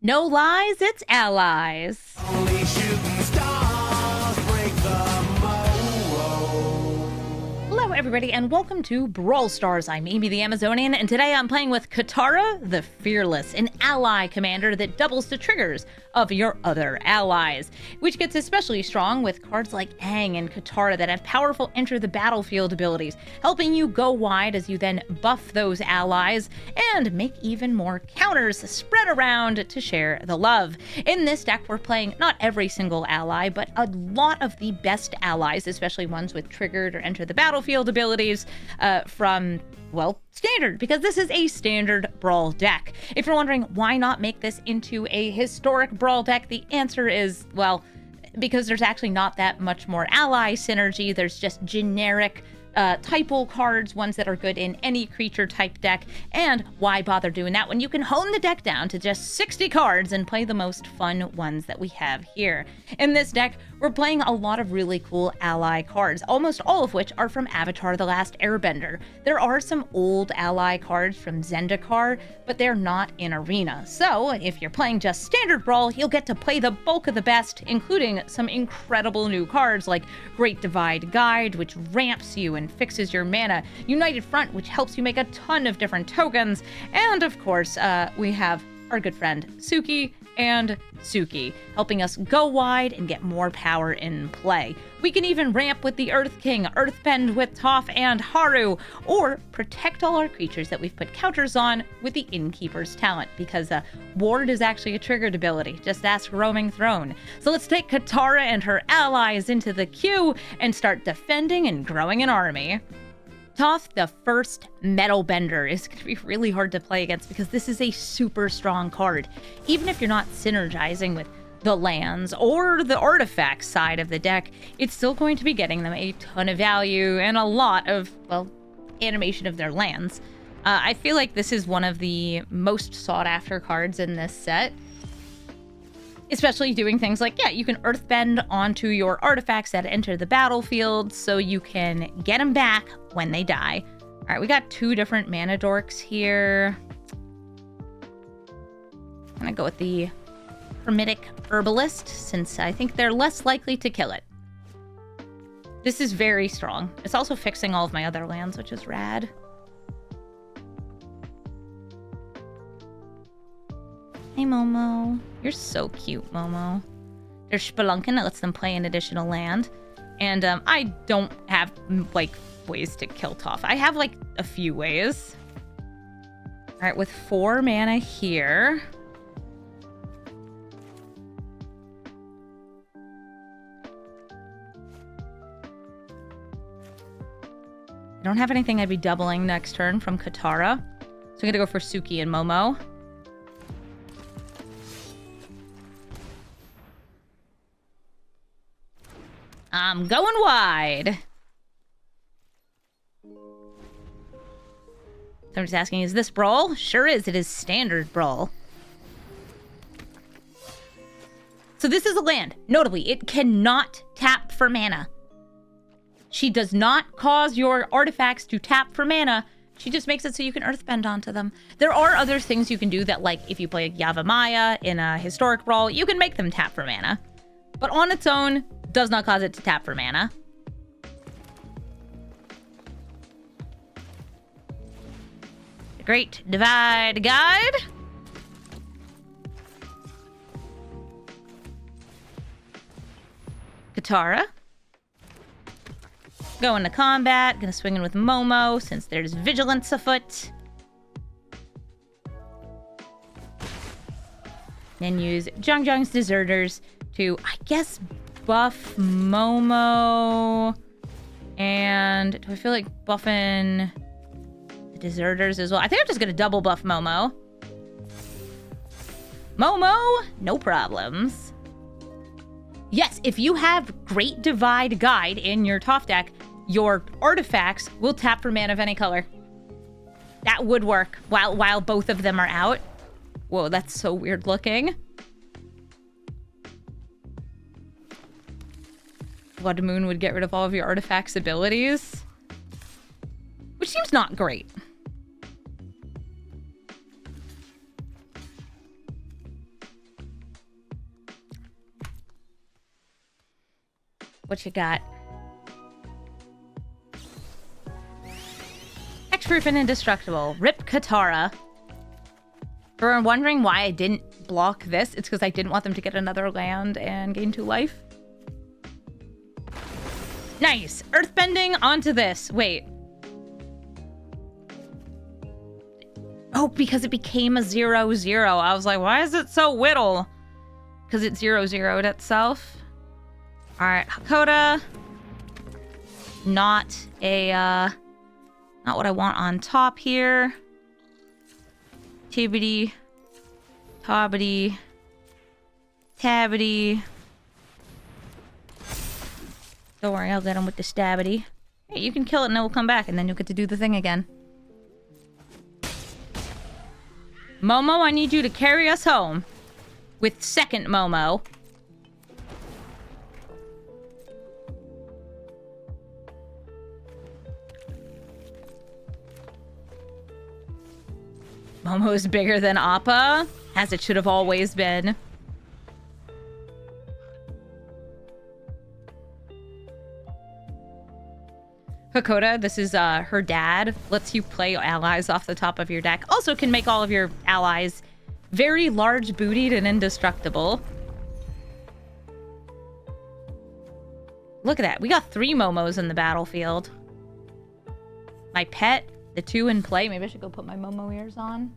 No lies, it's allies. Only shooting stars break the mold. Hello, everybody, and welcome to Brawl Stars. I'm Amy the Amazonian, and today I'm playing with Katara the Fearless, an ally commander that doubles the triggers of your other allies, which gets especially strong with cards like Gaang and Katara that have powerful enter the battlefield abilities, helping you go wide as you then buff those allies and make even more counters spread around to share the love. In this deck, we're playing not every single ally, but a lot of the best allies, especially ones with triggered or enter the battlefield abilities from standard, because this is a standard Brawl deck. If you're wondering why not make this into a historic Brawl deck, the answer is, because there's actually not that much more ally synergy. There's just generic typal cards, ones that are good in any creature type deck, and why bother doing that when you can hone the deck down to just 60 cards and play the most fun ones that we have here. In this deck, we're playing a lot of really cool ally cards, almost all of which are from Avatar: The Last Airbender. There are some old ally cards from Zendikar, but they're not in Arena. So if you're playing just standard Brawl, you'll get to play the bulk of the best, including some incredible new cards like Great Divide Guide, which ramps you and fixes your mana, United Front, which helps you make a ton of different tokens, and of course, we have our good friend Suki and Suki, helping us go wide and get more power in play. We can even ramp with the Earth King, Earthbend with Toph and Haru, or protect all our creatures that we've put counters on with the Innkeeper's talent, because Ward is actually a triggered ability. Just ask Roaming Throne. So let's take Katara and her allies into the queue and start defending and growing an army. Toph, the first Metal Bender, is going to be really hard to play against because this is a super strong card. Even if you're not synergizing with the lands or the artifact side of the deck, it's still going to be getting them a ton of value and a lot of, animation of their lands. I feel like this is one of the most sought after cards in this set. Especially doing things like, you can Earthbend onto your artifacts that enter the battlefield so you can get them back when they die. All right, we got two different mana dorks here. I'm gonna go with the Hermitic Herbalist, since I think they're less likely to kill it. This is very strong. It's also fixing all of my other lands, which is rad. Hey, Momo. You're so cute, Momo. There's Spelunkin that lets them play an additional land. And I don't have, ways to kill Toph. I have, a few ways. All right, with 4 mana here. I don't have anything I'd be doubling next turn from Katara. So I'm going to go for Suki and Momo. I'm going wide. Somebody's asking, is this Brawl? Sure is. It is standard Brawl. So this is a land. Notably, it cannot tap for mana. She does not cause your artifacts to tap for mana. She just makes it so you can Earthbend onto them. There are other things you can do that, if you play Yavimaya in a historic Brawl, you can make them tap for mana. But on its own, does not cause it to tap for mana. The Great Divide Guide. Katara. Going to combat. Gonna swing in with Momo since there's Vigilance afoot. Then use Zhang's Deserters to, I guess, buff Momo. And do I feel like buffing the Deserters as well? I think I'm just going to double buff Momo. Momo, no problems. Yes, if you have Great Divide Guide in your Toph deck, your artifacts will tap for mana of any color. That would work while both of them are out. Whoa, that's so weird looking. Blood Moon would get rid of all of your artifacts' abilities, which seems not great. What you got? Hexproof and indestructible. Rip Katara. If you're wondering why I didn't block this, it's because I didn't want them to get another land and gain 2 life. Nice. Earthbending onto this. Wait. Oh, because it became a 0/0. I was like, why is it so whittle? Because it 0/0'd itself. Alright, Hakoda. Not what I want on top here. Tibbity. Tobbity. Tabbity. Don't worry, I'll get him with the stabbity. Hey, you can kill it and it will come back, and then you'll get to do the thing again. Momo, I need you to carry us home. With second Momo. Momo is bigger than Appa, as it should have always been. Hakoda, this is her dad. Lets you play allies off the top of your deck. Also can make all of your allies very large bootied and indestructible. Look at that. We got 3 Momos in the battlefield. My pet, the 2 in play. Maybe I should go put my Momo ears on.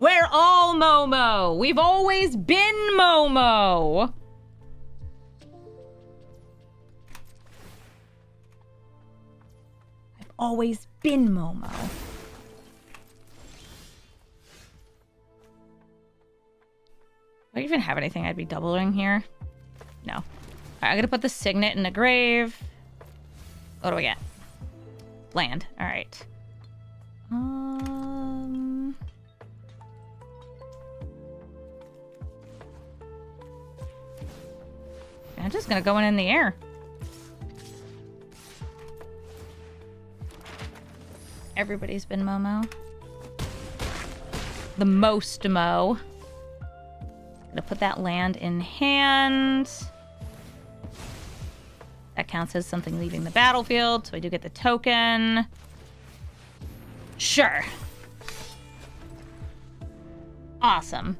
We're all Momo. We've always been Momo. I've always been Momo. Do I even have anything I'd be doubling here? No. All right, I'm gonna put the signet in the grave. What do we get? Land. All right. I'm just gonna go in the air. Everybody's been Momo. The most Mo. Gonna put that land in hand. That counts as something leaving the battlefield, so I do get the token. Sure. Awesome.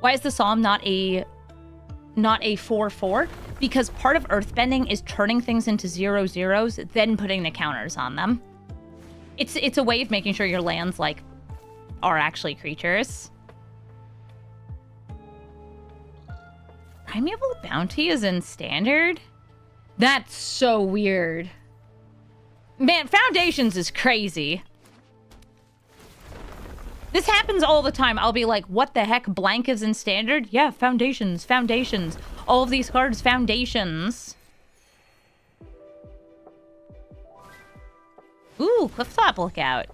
Why is the Psalm not a 4/4? Because part of earthbending is turning things into 0/0s, then putting the counters on them. It's a way of making sure your lands like are actually creatures. Primeval Bounty is in standard? That's so weird. Man, Foundations is crazy. This happens all the time. I'll be like, what the heck? Blank is in standard? Yeah, Foundations. Foundations. All of these cards, Foundations. Ooh, Clifftop Lookout.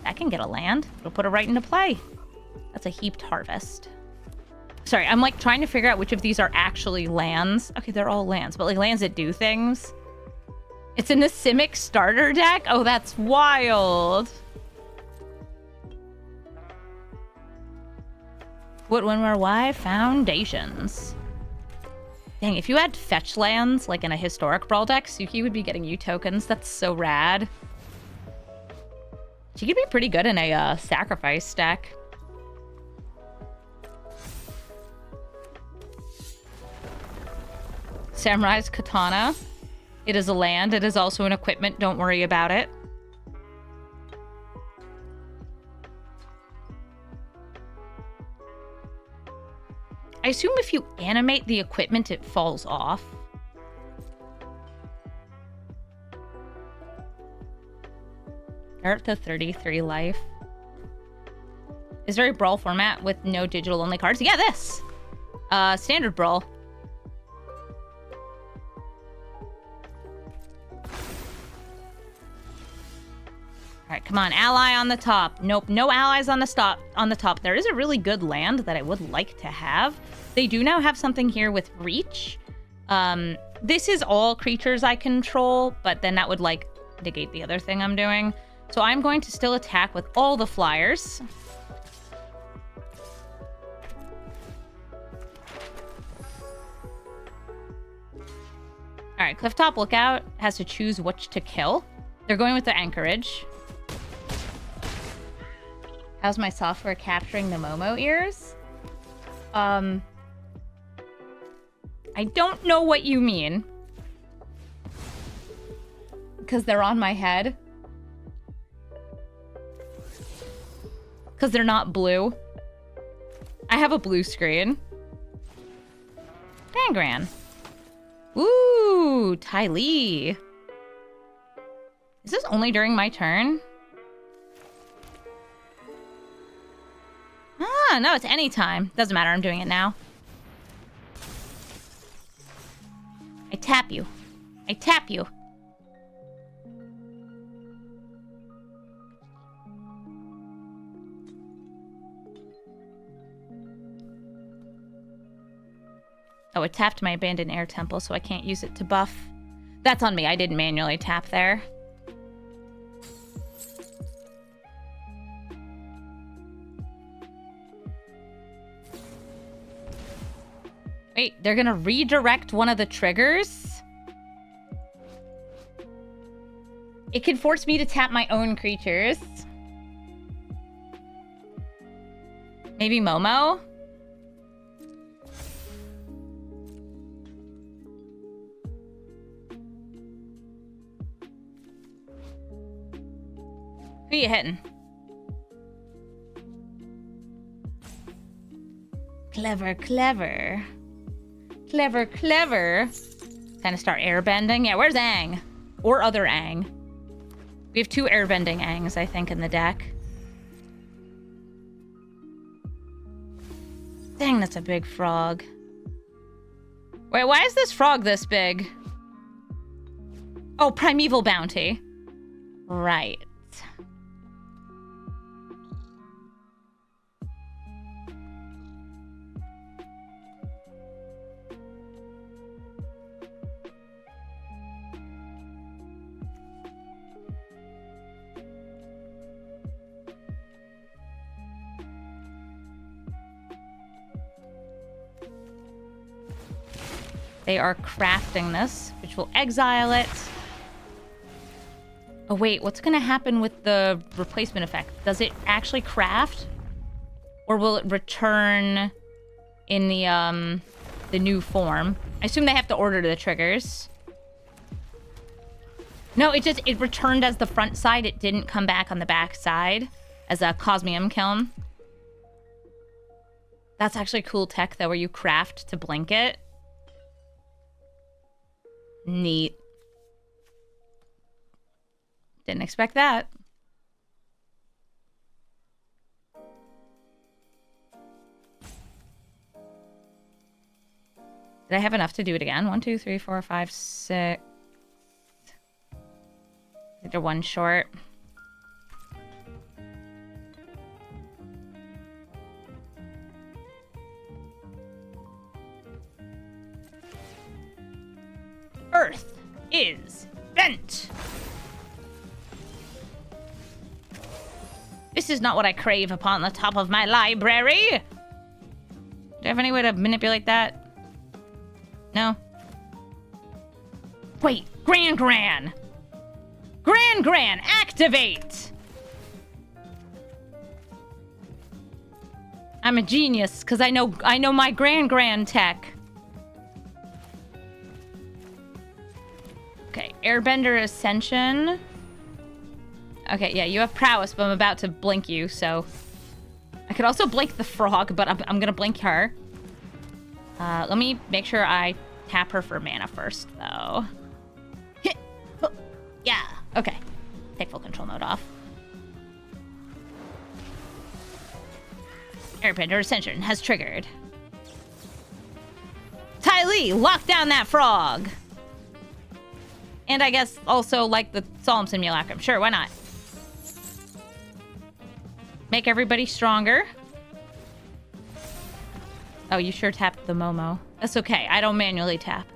That can get a land. It'll put it right into play. That's a Heaped Harvest. Sorry, I'm like trying to figure out which of these are actually lands. Okay, they're all lands, but like lands that do things. It's in the Simic starter deck? Oh, that's wild. What, when, where, why? Foundations. Dang, if you had fetch lands, like in a historic Brawl deck, Suki would be getting you tokens. That's so rad. She could be pretty good in a sacrifice deck. Samurai's Katana. It is a land. It is also an equipment. Don't worry about it. I assume if you animate the equipment, it falls off. They're up to 33 life. Is there a Brawl format with no digital only cards? Yeah, this! Standard Brawl. Alright, come on. Ally on the top. Nope, no allies on the top. There is a really good land that I would like to have. They do now have something here with Reach. This is all creatures I control, but then that would, like, negate the other thing I'm doing. So I'm going to still attack with all the flyers. All right, Clifftop Lookout has to choose which to kill. They're going with the Anchorage. How's my software capturing the Momo ears? I don't know what you mean. Because they're on my head. Because they're not blue. I have a blue screen. Dangran. Ooh, Ty Lee. Is this only during my turn? Ah, no, it's anytime. Doesn't matter, I'm doing it now. I tap you. I tap you. Oh, it tapped my abandoned air temple, so I can't use it to buff. That's on me. I didn't manually tap there. Wait, they're gonna redirect one of the triggers? It can force me to tap my own creatures. Maybe Momo? Who you hitting? Clever, clever. Clever, clever. Kind of start airbending. Yeah, where's Aang? Or other Aang. We have 2 airbending Aangs, I think, in the deck. Dang, that's a big frog. Wait, why is this frog this big? Oh, Primeval Bounty. Right. They are crafting this, which will exile it. Oh, wait, what's going to happen with the replacement effect? Does it actually craft? Or will it return in the new form? I assume they have to order the triggers. No, it returned as the front side. It didn't come back on the back side as a Cosmium Kiln. That's actually cool tech, though, where you craft to blink it. Neat. Didn't expect that. Did I have enough to do it again? 1, 2, 3, 4, 5, 6. I think they're 1 short. Earth is bent. This is not what I crave upon the top of my library. Do you have any way to manipulate that? No? Wait, Gran! Activate! I'm a genius, because I know my Gran tech. Okay, Airbender Ascension. Okay, yeah, you have prowess, but I'm about to blink you, so... I could also blink the frog, but I'm gonna blink her. Let me make sure I tap her for mana first, though. Yeah, okay. Take full control mode off. Airbender Ascension has triggered. Ty Lee, lock down that frog! And I guess also like the Solemn Simulacrum. Sure, why not? Make everybody stronger. Oh, you sure tapped the Momo. That's okay. I don't manually tap.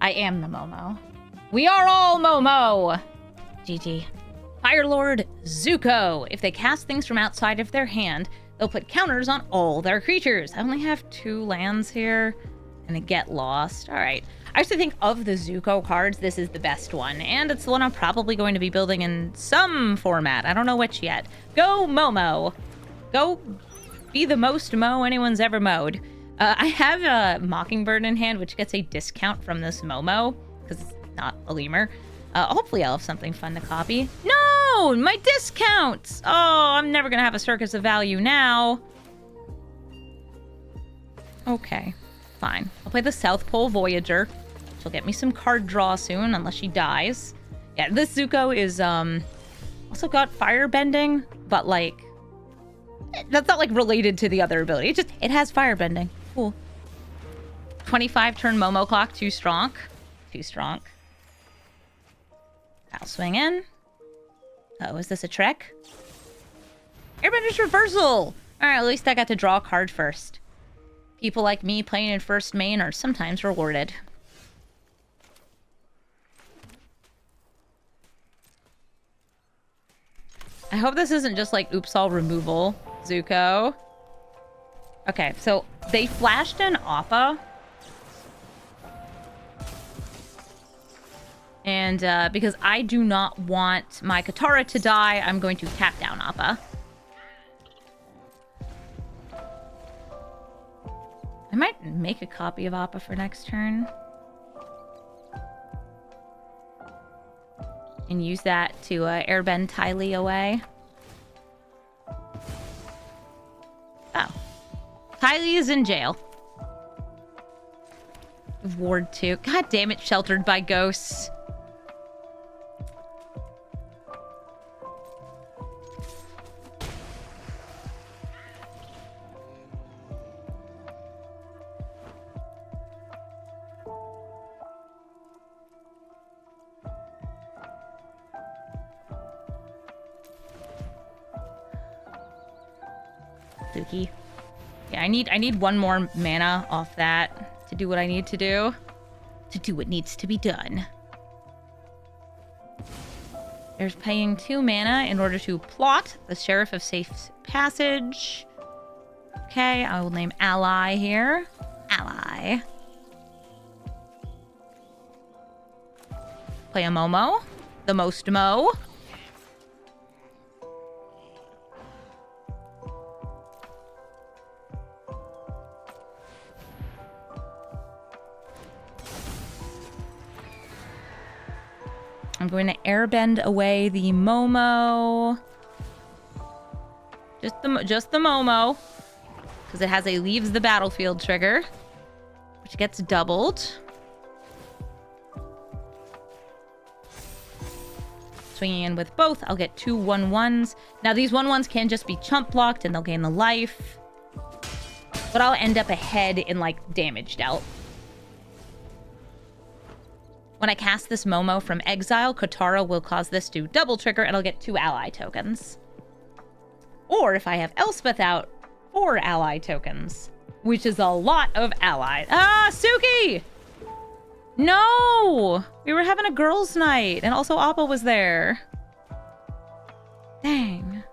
I am the Momo. We are all Momo! GG. Fire Lord Zuko. If they cast things from outside of their hand, they'll put counters on all their creatures. I only have 2 lands here, and I get lost. All right. I actually think of the Zuko cards, this is the best one, and it's the one I'm probably going to be building in some format. I don't know which yet. Go Momo. Go be the most Mo anyone's ever mowed. I have a Mockingbird in hand, which gets a discount from this Momo, because it's not a lemur. Hopefully I'll have something fun to copy. No! My discounts! Oh, I'm never going to have a Circus of Value now. Okay, fine. I'll play the South Pole Voyager. She'll get me some card draw soon, unless she dies. Yeah, this Zuko is, also got firebending, but, like, that's not, like, related to the other ability. It has firebending. Cool. 25-turn Momo clock, too strong. Too strong. I'll swing in. Oh, is this a trek? Airbender's Reversal! Alright, at least I got to draw a card first. People like me playing in first main are sometimes rewarded. I hope this isn't just like oops all removal, Zuko. Okay, so they flashed an Appa. And because I do not want my Katara to die, I'm going to tap down Appa. I might make a copy of Appa for next turn. And use that to airbend Tylee away. Oh. Tylee is in jail. Ward 2. God damn it, sheltered by ghosts. Spooky. Yeah, I need 1 more mana off that to do what I need to do. To do what needs to be done. There's paying 2 mana in order to plot the Sheriff of Safe Passage. Okay, I will name Ally here. Ally. Play a Momo. The most Mo. I'm going to airbend away the Momo. Just the Momo. Because it has a leaves the battlefield trigger. Which gets doubled. Swinging in with both, I'll get 2 1/1s. Now these 1/1s can just be chump blocked and they'll gain the life. But I'll end up ahead in like damage dealt. When I cast this Momo from exile, Katara will cause this to double trigger and I'll get 2 ally tokens. Or if I have Elspeth out, 4 ally tokens. Which is a lot of allies. Ah, Suki! No! We were having a girls' night and also Appa was there. Dang.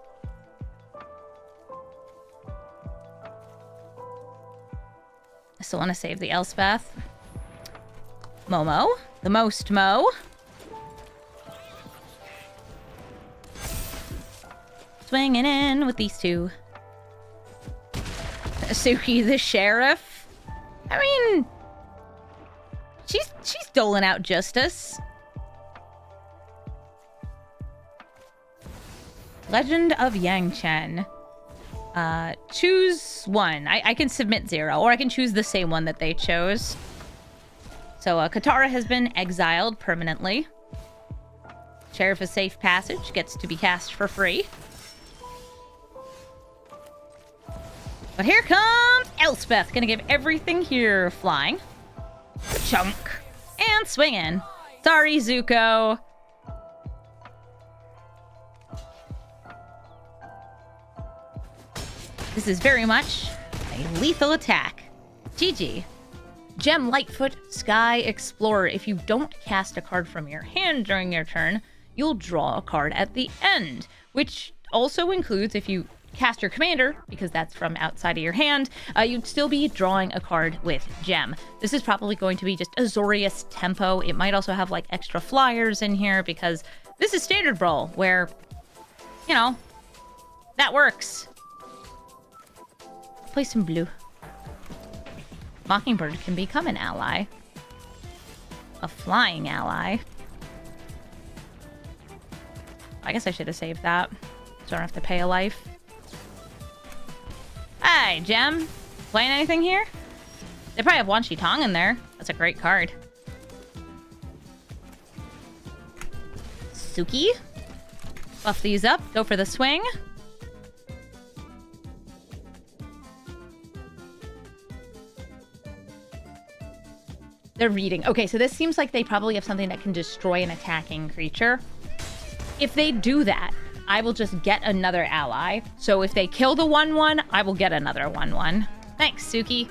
I still want to save the Elspeth. Momo. The most Mo. Swinging in with these 2. Suki the Sheriff. I mean, she's doling out justice. Legend of Yang Chen. Choose 1. I can submit 0, or I can choose the same one that they chose. So Katara has been exiled permanently. Sheriff of Safe Passage gets to be cast for free. But here comes Elspeth. Gonna give everything here flying. Chunk. And swing in. Sorry, Zuko. This is very much a lethal attack. GG. Gem Lightfoot, Sky Explorer. If you don't cast a card from your hand during your turn, you'll draw a card at the end, which also includes if you cast your commander, because that's from outside of your hand, you'd still be drawing a card with Gem. This is probably going to be just Azorius tempo. It might also have like extra flyers in here because this is standard Brawl where, you know, that works. Play some blue. Mockingbird can become an ally. A flying ally. I guess I should have saved that, so I don't have to pay a life. Hey, Gem. Playing anything here? They probably have Wan Shi Tong in there. That's a great card. Suki. Buff these up. Go for the swing. They're reading. Okay, so this seems like they probably have something that can destroy an attacking creature. If they do that, I will just get another ally. So if they kill the 1/1, I will get another 1/1. Thanks, Suki.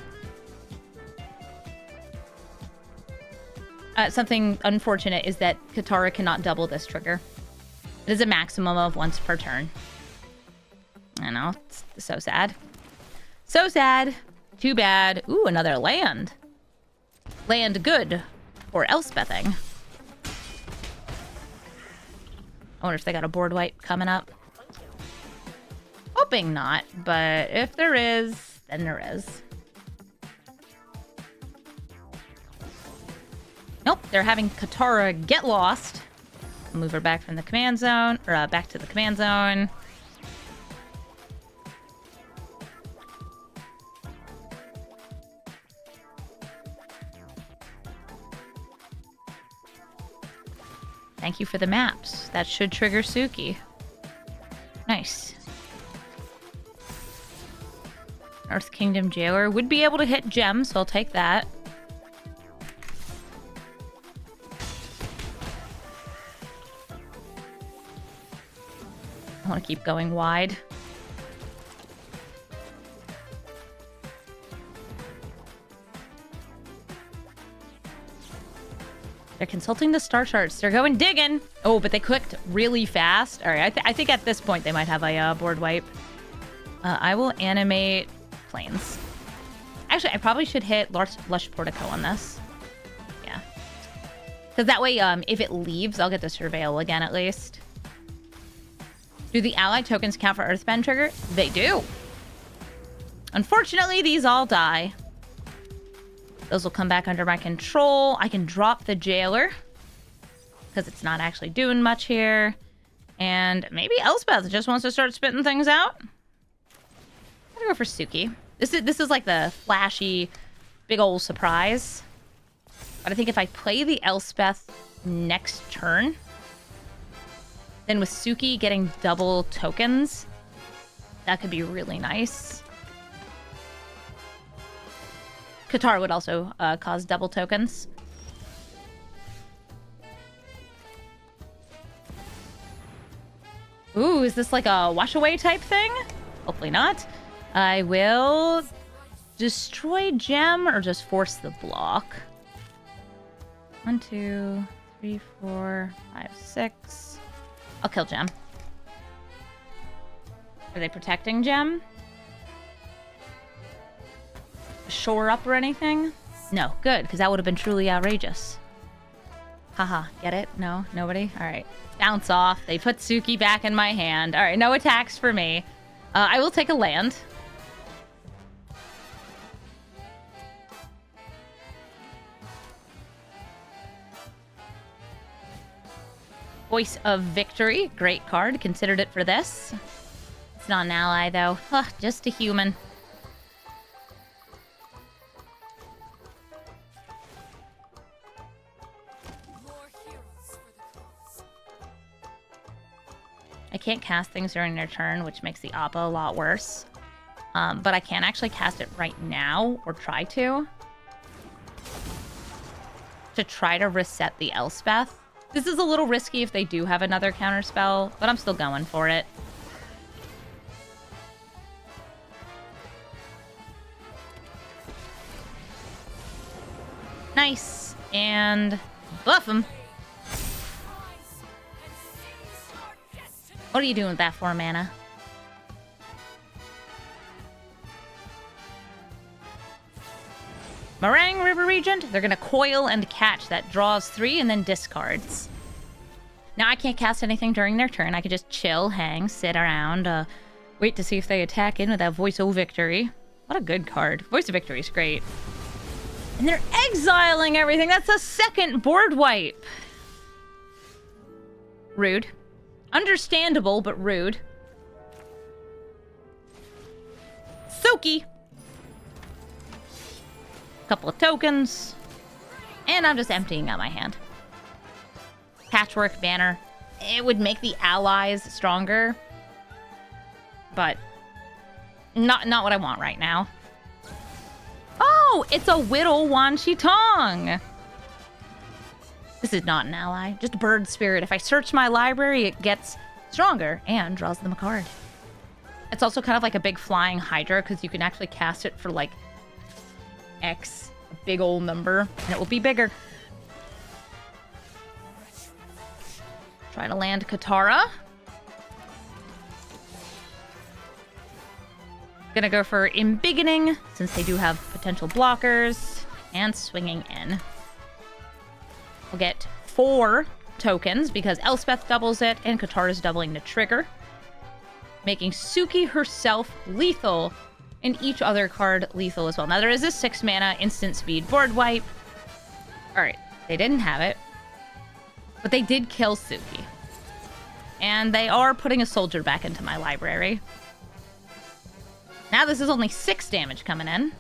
Something unfortunate is that Katara cannot double this trigger. It is a maximum of once per turn. I know, it's so sad. So sad. Too bad. Ooh, another land. Land good. Or Elspething. I wonder if they got a board wipe coming up. Hoping not, but if there is, then there is. Nope, they're having Katara get lost. Move her back from the command zone, or back to the command zone. Thank you for the maps. That should trigger Suki. Nice. Earth Kingdom Jailer would be able to hit Gem, so I'll take that. I want to keep going wide. They're consulting the star charts. They're going digging. Oh, but they clicked really fast. All right, I think at this point they might have a board wipe. I will animate planes. Actually, I probably should hit Lush Portico on this. Yeah. Because that way, if it leaves, I'll get to surveil again at least. Do the ally tokens count for Earthbend trigger? They do. Unfortunately, these all die. Those will come back under my control. I can drop the Jailer because it's not actually doing much here. And maybe Elspeth just wants to start spitting things out. I'm gonna go for Suki. This is like the flashy, big old surprise. But I think if I play the Elspeth next turn, then with Suki getting double tokens, that could be really nice. Katara would also cause double tokens. Ooh, is this like a wash away type thing? Hopefully not. I will destroy Gem or just force the block. 1, 2, 3, 4, 5, 6. I'll kill Gem. Are they protecting Gem? Shore up or anything? No, good, because that would have been truly outrageous. Haha, get it? No? Nobody? Alright. Bounce off. They put Suki back in my hand. Alright, no attacks for me. I will take a land. Voice of Victory. Great card. Considered it for this. It's not an ally, though. Ugh, just a human. I can't cast things during their turn, which makes the Appa a lot worse. But I can actually cast it right now, or try to try to reset the Elspeth. This is a little risky if they do have another counter spell, but I'm still going for it. Nice. And buff him. What are you doing with that 4 mana? Meringue River Regent. They're going to coil and catch. That draws 3 and then discards. Now I can't cast anything during their turn. I could just chill, hang, sit around, wait to see if they attack in with that Voice of Victory. What a good card. Voice of Victory is great. And they're exiling everything. That's a second board wipe. Rude. Understandable, but rude. Soaky. Couple of tokens. And I'm just emptying out my hand. Patchwork banner. It would make the allies stronger. But not what I want right now. Oh, it's a Whittle Wan Shi Tong. This is not an ally, just bird spirit. If I search my library, it gets stronger and draws them a card. It's also kind of like a big flying Hydra because you can actually cast it for like X, a big old number, and it will be bigger. Try to land Katara. Gonna go for Embiggening, since they do have potential blockers, and swinging in. We'll get 4 tokens, because Elspeth doubles it, and Katara's doubling the trigger. Making Suki herself lethal, and each other card lethal as well. Now there is a 6 mana instant speed board wipe. Alright, they didn't have it. But they did kill Suki. And they are putting a soldier back into my library. Now this is only 6 damage coming in.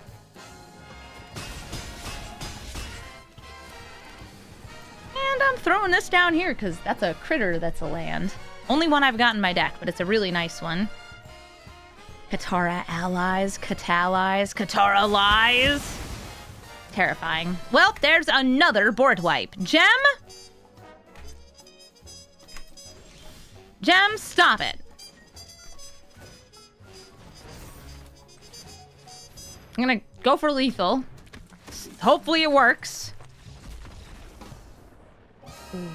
And I'm throwing this down here because that's a critter that's a land. Only one I've got in my deck, but it's a really nice one. Katara allies, Catallies, Katara lies. Terrifying. Well, there's another board wipe. Gem? Gem, stop it. I'm gonna go for lethal. Hopefully it works. Ooh.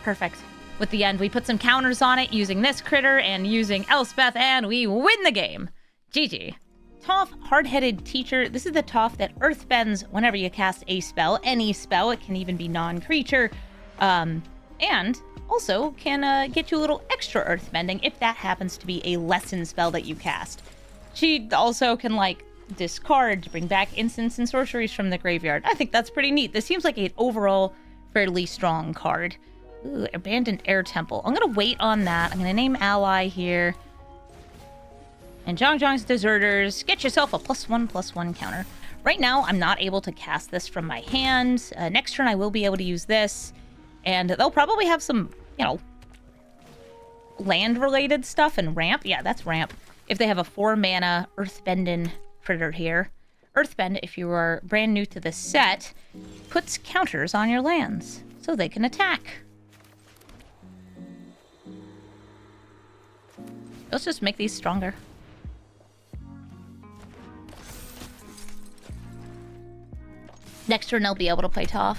Perfect. With the end, we put some counters on it using this critter and using Elspeth, and we win the game. GG. Toph, hard-headed teacher. This is the Toph that earthbends whenever you cast a spell. Any spell. It can even be non-creature. And also can get you a little extra earthbending if that happens to be a lesson spell that you cast. She also can, like, discard to bring back instants and sorceries from the graveyard. I think that's pretty neat. This seems like an overall fairly strong card. Ooh, Abandoned Air Temple. I'm going to wait on that. I'm going to name ally here. And Zhang's Deserters. Get yourself a +1/+1 counter. Right now, I'm not able to cast this from my hand. Next turn, I will be able to use this. And they'll probably have some, you know, land-related stuff and ramp. Yeah, that's ramp. If they have a 4-mana Earthbending critter here. Earthbend, if you are brand new to this set, puts counters on your lands so they can attack. Let's just make these stronger. Next turn, they'll be able to play Toph.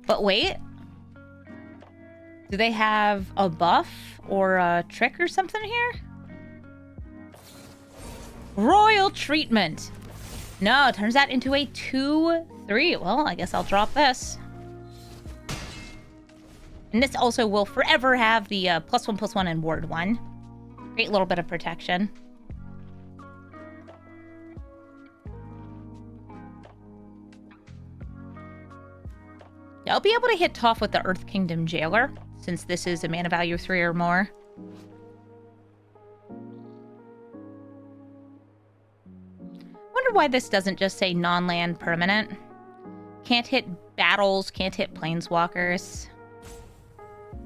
But wait. Do they have a buff or a trick or something here? Royal Treatment. No, it turns that into a 2/3. Well, I guess I'll drop this. And this also will forever have the +1/+1 and ward 1. Great little bit of protection. Yeah, I'll be able to hit Toph with the Earth Kingdom Jailer, since this is a mana value 3 or more. Wonder why this doesn't just say non-land permanent. Can't hit battles, can't hit planeswalkers.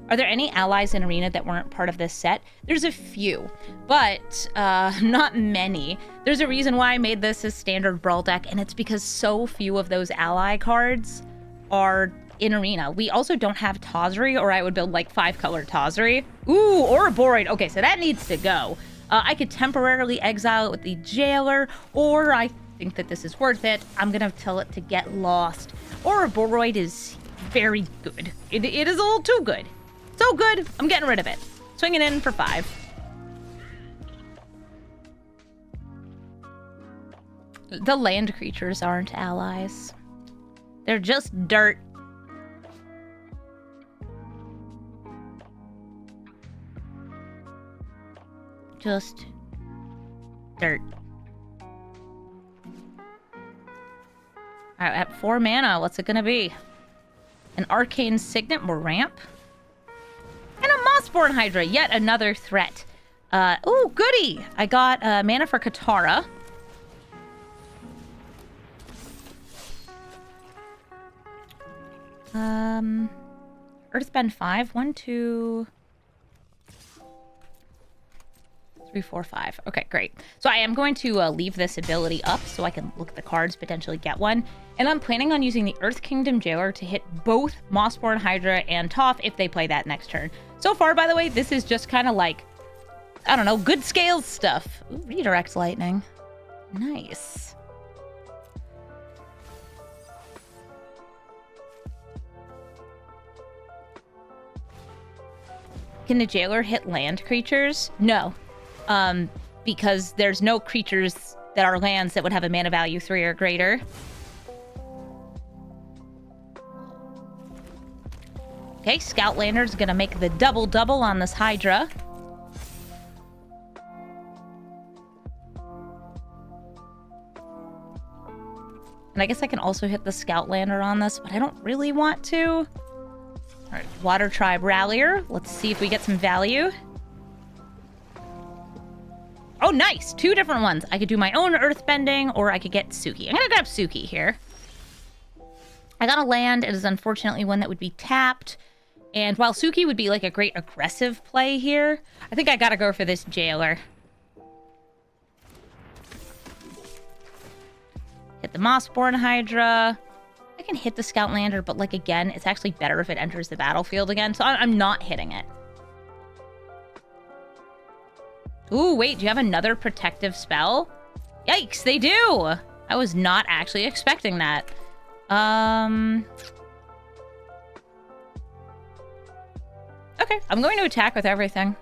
Are there any allies in Arena that weren't part of this set? There's a few, but not many. There's a reason why I made this a standard Brawl deck, and it's because so few of those ally cards are in Arena. We also don't have Tazri, or I would build like 5-color Tazri. Ooh, Ouroboros. Okay, so that needs to go. I could temporarily exile it with the Jailer, or I think that this is worth it. I'm gonna tell it to get lost. Ouroboros is very good. It is a little too good. So good, I'm getting rid of it. Swinging in for 5. The land creatures aren't allies. They're just dirt. Just dirt. Alright, at 4 mana, what's it gonna be? An Arcane Signet, more ramp. And a Mossborn Hydra, yet another threat. Ooh, goody! I got mana for Katara. Earthbend 5. 1, 2... 3, 4, 5. Okay, great. So I am going to leave this ability up so I can look at the cards, potentially get one. And I'm planning on using the Earth Kingdom Jailer to hit both Mossborn Hydra and Toph if they play that next turn. So far, by the way, this is just kind of like, I don't know, good scales stuff. Ooh, redirect lightning. Nice. Can the Jailer hit land creatures? No. Because there's no creatures that are lands that would have a mana value 3 or greater. Okay, Scoutlander's gonna make the double-double on this Hydra. And I guess I can also hit the Scoutlander on this, but I don't really want to. Alright, Water Tribe Rallier. Let's see if we get some value. Oh, nice! 2 different ones. I could do my own Earthbending, or I could get Suki. I'm gonna grab Suki here. I got a land. It is unfortunately one that would be tapped. And while Suki would be like a great aggressive play here, I think I gotta go for this Jailer. Hit the Mossborn Hydra. I can hit the Scoutlander, but like again, it's actually better if it enters the battlefield again, so I'm not hitting it. Ooh, wait, do you have another protective spell? Yikes, they do! I was not actually expecting that. Okay, I'm going to attack with everything.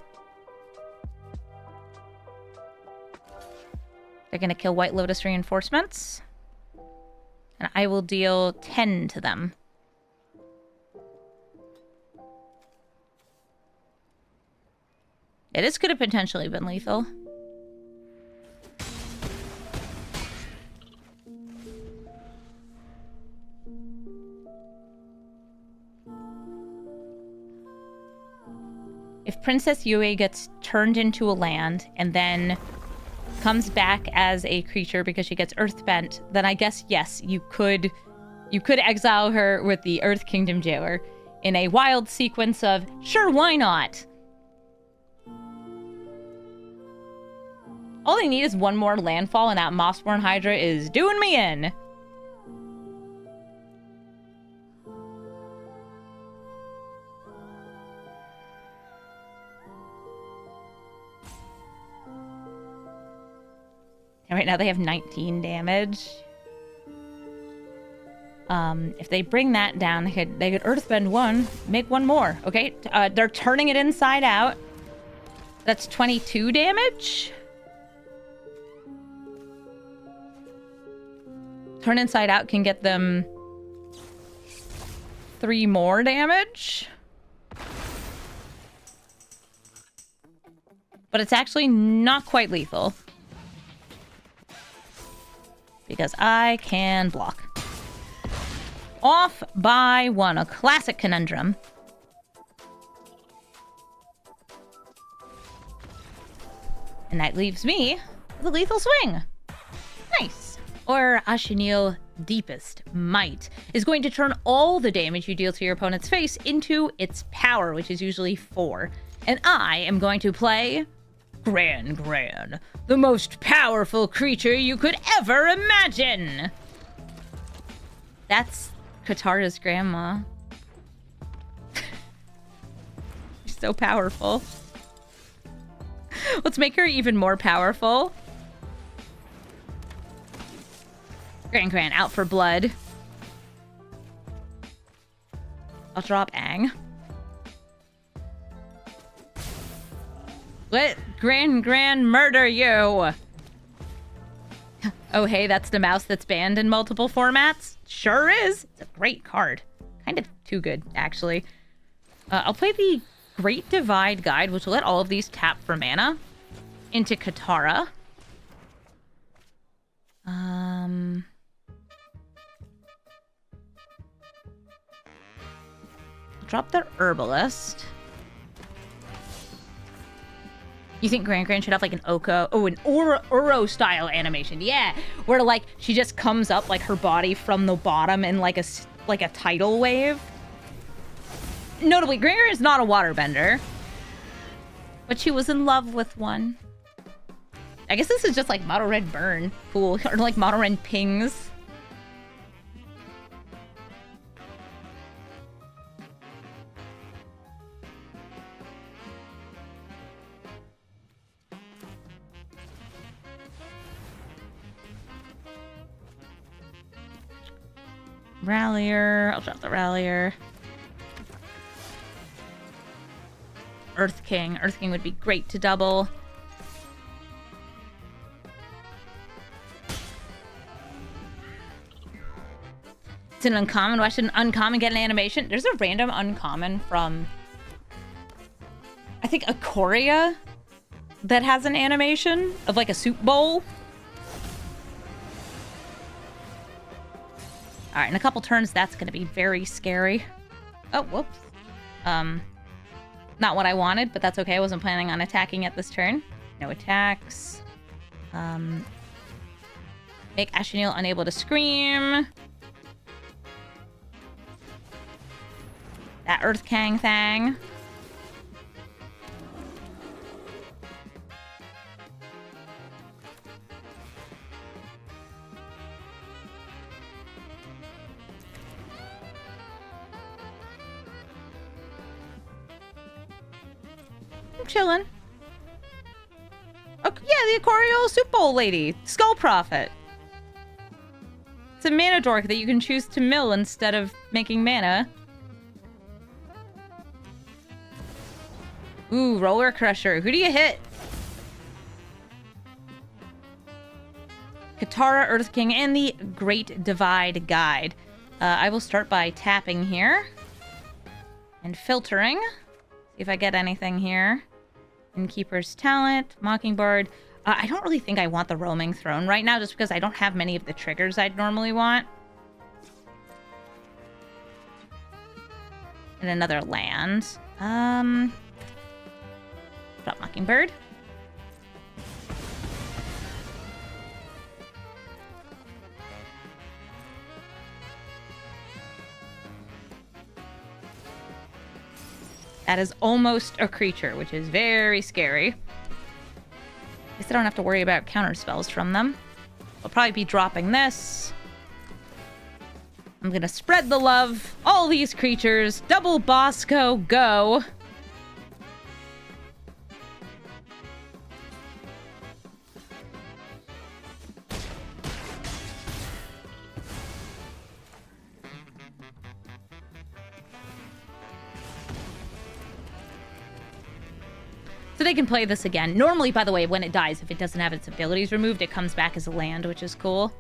They're gonna kill White Lotus reinforcements. And I will deal 10 to them. This could have potentially been lethal. If Princess Yue gets turned into a land and then comes back as a creature because she gets earthbent, then I guess, yes, you could exile her with the Earth Kingdom Jailer in a wild sequence of, sure, why not? All I need is one more landfall, and that Mossborn Hydra is doing me in. And right now they have 19 damage. If they bring that down, they could Earthbend 1, make 1 more. Okay, they're turning it inside out. That's 22 damage. Turn inside out can get them 3 more damage. But it's actually not quite lethal. Because I can block. Off by 1. A classic conundrum. And that leaves me with a lethal swing. Nice. Or Ashenil Deepest Might is going to turn all the damage you deal to your opponent's face into its power, which is usually 4. And I am going to play Gran, the most powerful creature you could ever imagine. That's Katara's grandma. She's so powerful. Let's make her even more powerful. Gran, out for blood. I'll drop Aang. Let Gran murder you! Oh, hey, that's the mouse that's banned in multiple formats? Sure is! It's a great card. Kind of too good, actually. I'll play the Great Divide Guide, which will let all of these tap for mana into Katara. Drop the Herbalist. You think Gran should have like an an Uro style animation? Yeah, where like she just comes up like her body from the bottom in like a tidal wave. Notably, Gran is not a waterbender, but she was in love with one. I guess this is just like Mono Red Burn, cool, or like Mono Red Pings. Rallier. I'll drop the Rallier. Earth King. Earth King would be great to double. It's an uncommon. Why should an uncommon get an animation? There's a random uncommon from, I think, Ikoria that has an animation of like a soup bowl. All right, in a couple turns, that's going to be very scary. Oh, whoops. Not what I wanted, but that's okay. I wasn't planning on attacking it this turn. No attacks. Make Ashenil unable to scream. That Earth Kang thing. I'm chilling. Oh, yeah, the Ikorio Soup Bowl lady. Skull Prophet. It's a mana dork that you can choose to mill instead of making mana. Ooh, Roller Crusher. Who do you hit? Katara, Earth King, and the Great Divide Guide. I will start by tapping here. And filtering. See if I get anything here. Innkeeper's Talent, Mockingbird. I don't really think I want the Roaming Throne right now, just because I don't have many of the triggers I'd normally want. And another land. Drop Mockingbird. That is almost a creature, which is very scary. At least I don't have to worry about counter spells from them. I'll probably be dropping this. I'm gonna spread the love. All these creatures. Double Bosco, go. So they can play this again. Normally, by the way, when it dies, if it doesn't have its abilities removed, it comes back as a land, which is cool.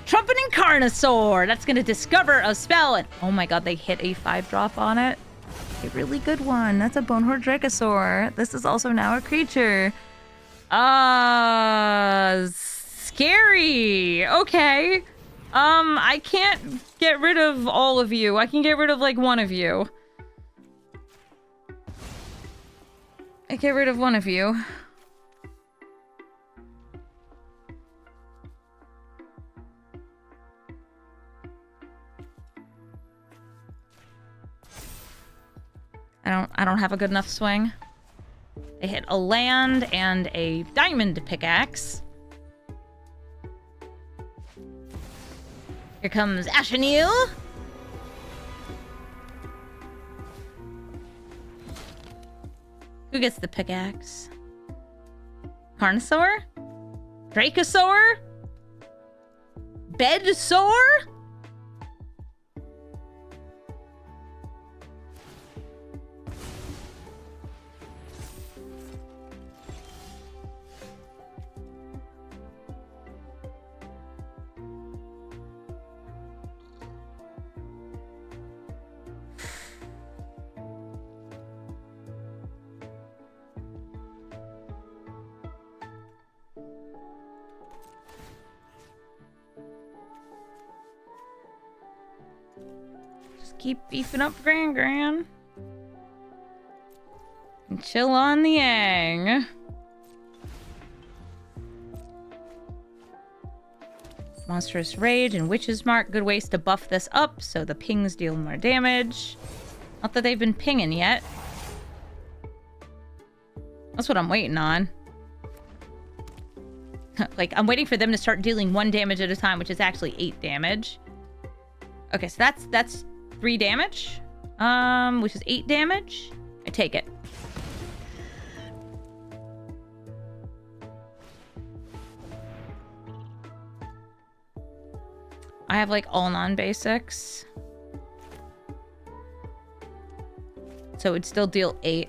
Trumpeting Carnosaur! That's going to discover a spell. And oh my god, they hit a 5-drop on it. A really good one. That's a Bonehorde Dracosaur. This is also now a creature. Scary. Okay. I can't get rid of all of you. I can get rid of, like, one of you. I get rid of one of you. I don't have a good enough swing. They hit a land and a diamond pickaxe. Here comes Ashenil. Who gets the pickaxe? Carnosaur? Dracosaur? Bedsaur? Just keep beefing up Gran. And chill on the Yang. Monstrous Rage and Witch's Mark. Good ways to buff this up so the pings deal more damage. Not that they've been pinging yet. That's what I'm waiting on. Like, I'm waiting for them to start dealing 1 damage at a time, which is actually 8 damage. Okay, so that's 3 damage. Which is 8 damage. I take it. I have, like, all non-basics. So it would still deal 8.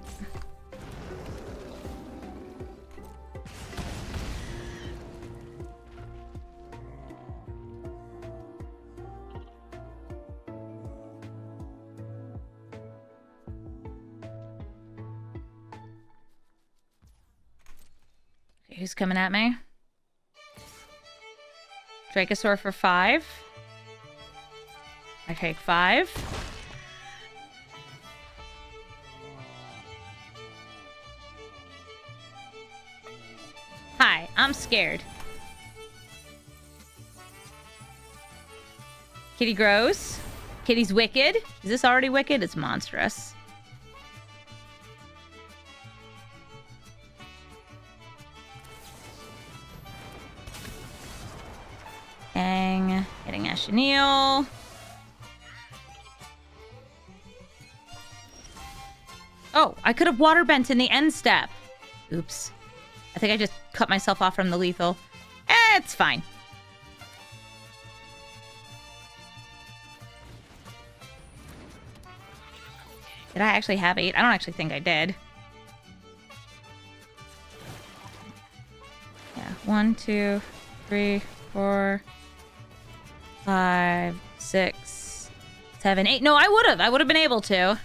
Okay, who's coming at me? Dracosaur for 5. I take 5. Hi, I'm scared. Kitty grows. Kitty's wicked. Is this already wicked? It's monstrous. Gaang. Getting Ashenil. Oh, I could have water bent in the end step. Oops. I think I just cut myself off from the lethal. It's fine. Did I actually have 8? I don't actually think I did. Yeah, 1, 2, 3, 4, 5, 6, 7, 8. No, I would have. I would have been able to.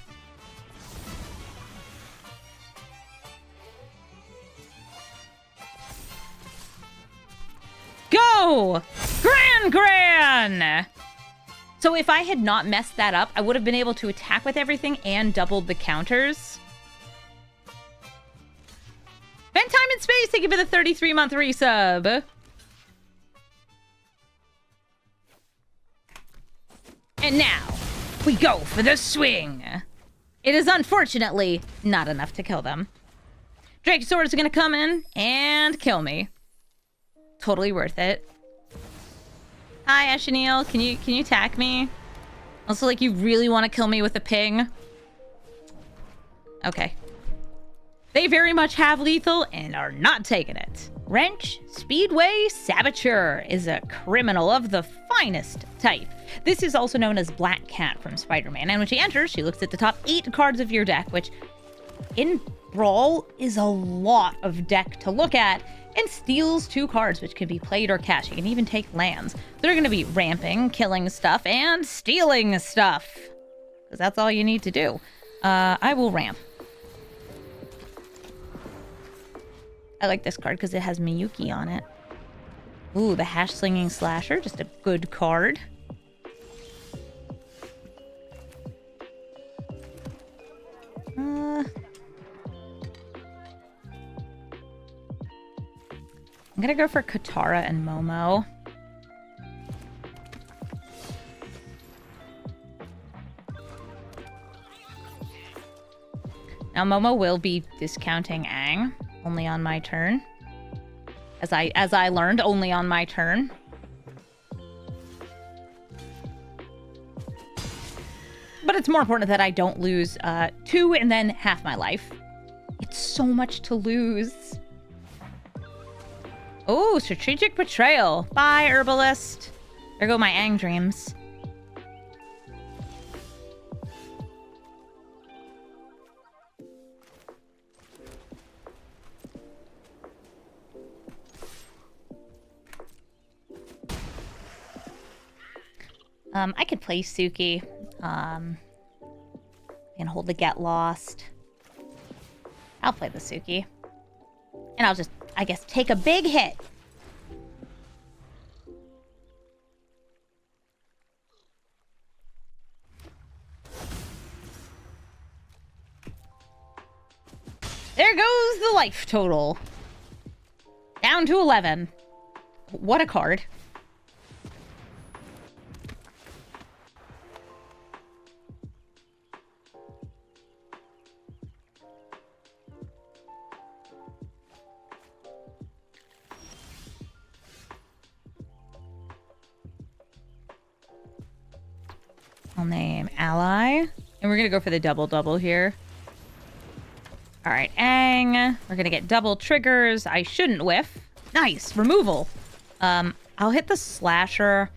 Go! Gran! So if I had not messed that up, I would have been able to attack with everything and doubled the counters. Spend time in space, thank you for the 33-month resub. And now, we go for the swing. It is unfortunately not enough to kill them. Dracosaur is gonna come in and kill me. Totally worth it. Hi, Ashenil. Can you attack me? Also, like, you really want to kill me with a ping? Okay. They very much have lethal and are not taking it. Wrench Speedway Saboteur is a criminal of the finest type. This is also known as Black Cat from Spider-Man. And when she enters, she looks at the top 8 cards of your deck, which in Brawl is a lot of deck to look at, and steals 2 cards, which can be played or cast. You can even take lands. They're going to be ramping, killing stuff, and stealing stuff. Because that's all you need to do. I will ramp. I like this card because it has Miyuki on it. Ooh, the Hash Slinging Slasher. Just a good card. I'm gonna go for Katara and Momo. Now Momo will be discounting Aang only on my turn. As I learned, only on my turn. But it's more important that I don't lose 2 and then half my life. It's so much to lose. Oh, Strategic Betrayal. Bye, Herbalist. There go my Aang dreams. I could play Suki. And hold the Get Lost. I'll play the Suki. And I'll just, I guess, take a big hit. There goes the life total. Down to 11. What a card. I'll name ally. And we're going to go for the double here. All right, Aang. We're going to get double triggers. I shouldn't whiff. Nice. Removal. I'll hit the slasher.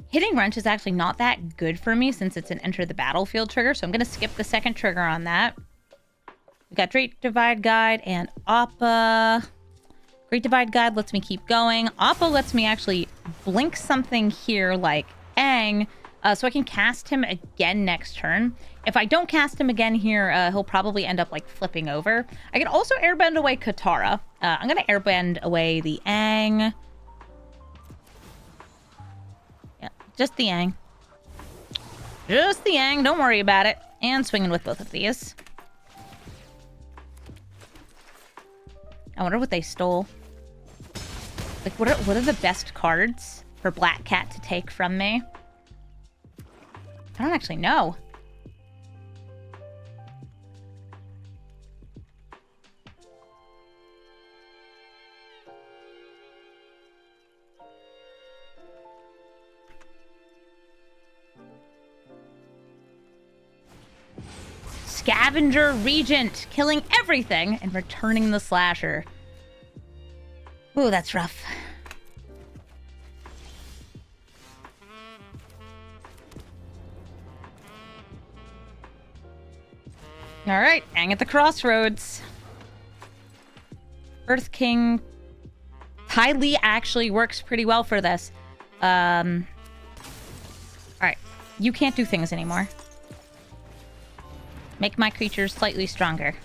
Hitting wrench is actually not that good for me since it's an enter the battlefield trigger. So I'm going to skip the second trigger on that. We've got Great Divide Guide and Appa. Great Divide Guide lets me keep going. Appa lets me actually blink something here like Aang. So I can cast him again next turn. If I don't cast him again here, he'll probably end up like flipping over. I can also airbend away Katara. I'm going to airbend away the Aang. Yeah, just the Aang. Just the Aang. Don't worry about it. And swinging with both of these. I wonder what they stole. Like, what are the best cards for Black Cat to take from me? I don't actually know. Scavenger Regent, killing everything and returning the slasher. Ooh, that's rough. All right, Aang at the crossroads. Earth King. Ty Lee actually works pretty well for this. All right, you can't do things anymore. Make my creatures slightly stronger.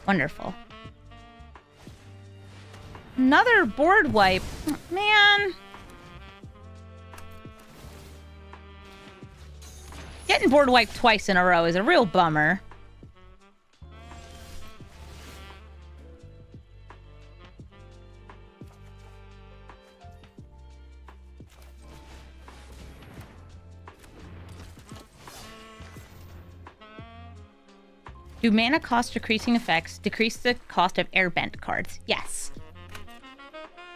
Wonderful. Another board wipe. Man. Getting board wiped twice in a row is a real bummer. Do mana cost decreasing effects decrease the cost of airbent cards? Yes.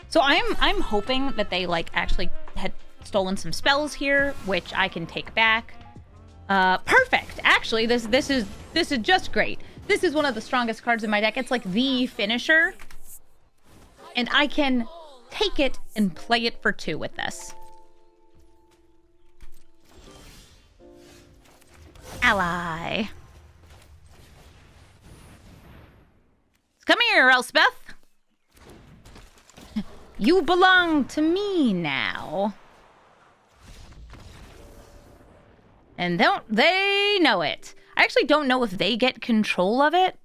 So I'm hoping that they like actually had stolen some spells here, which I can take back. Perfect. Actually, this is just great. This is one of the strongest cards in my deck. It's like the finisher. And I can take it and play it for 2 with this. Ally. Come here, Elspeth. You belong to me now. And don't they know it? I actually don't know if they get control of it.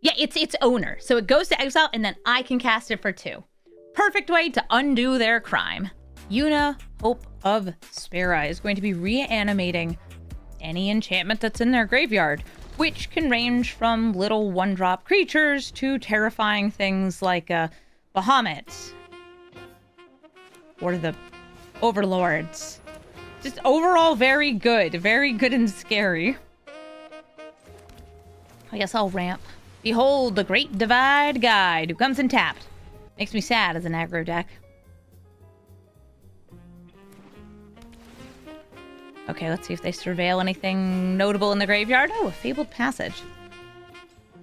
Yeah, it's its owner. So it goes to exile and then I can cast it for 2. Perfect way to undo their crime. Yuna, Hope of Spera, is going to be reanimating any enchantment that's in their graveyard, which can range from little 1-drop creatures to terrifying things like Bahamut or the Overlords. Just overall very good and scary. I guess I'll ramp. Behold the Great Divide Guide, who comes in tapped. Makes me sad as an aggro deck. Okay, let's see if they surveil anything notable in the graveyard. Oh, a Fabled Passage.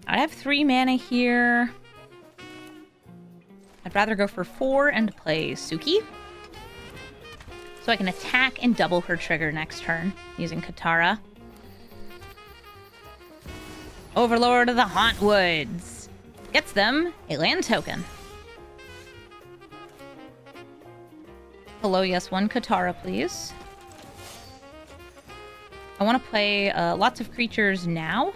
I have 3 mana here. I'd rather go for 4 and play Suki. So I can attack and double her trigger next turn using Katara. Overlord of the Hauntwoods. Gets them a land token. Hello, yes, 1 Katara, please. I want to play lots of creatures now.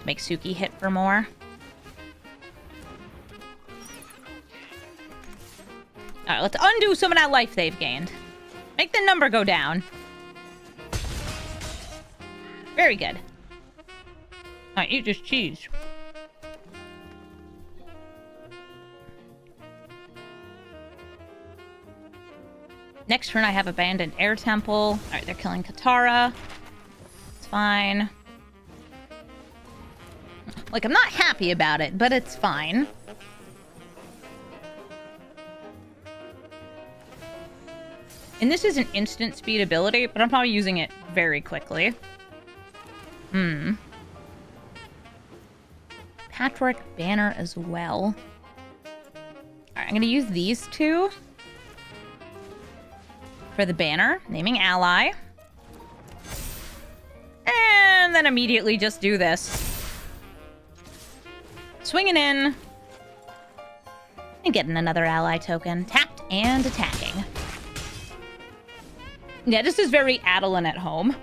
Make Suki hit for more. Alright, let's undo some of that life they've gained. Make the number go down. Very good. Alright, eat this cheese. Next turn I have Abandoned Air Temple. Alright, they're killing Katara. It's fine. Like, I'm not happy about it, but it's fine. And this is an instant speed ability, but I'm probably using it very quickly. Patchwork Banner as well. Alright, I'm going to use these two for the banner, naming ally. And then immediately just do this. Swinging in. And getting another ally token. Tapped and attacking. Yeah, this is very Adeline at home.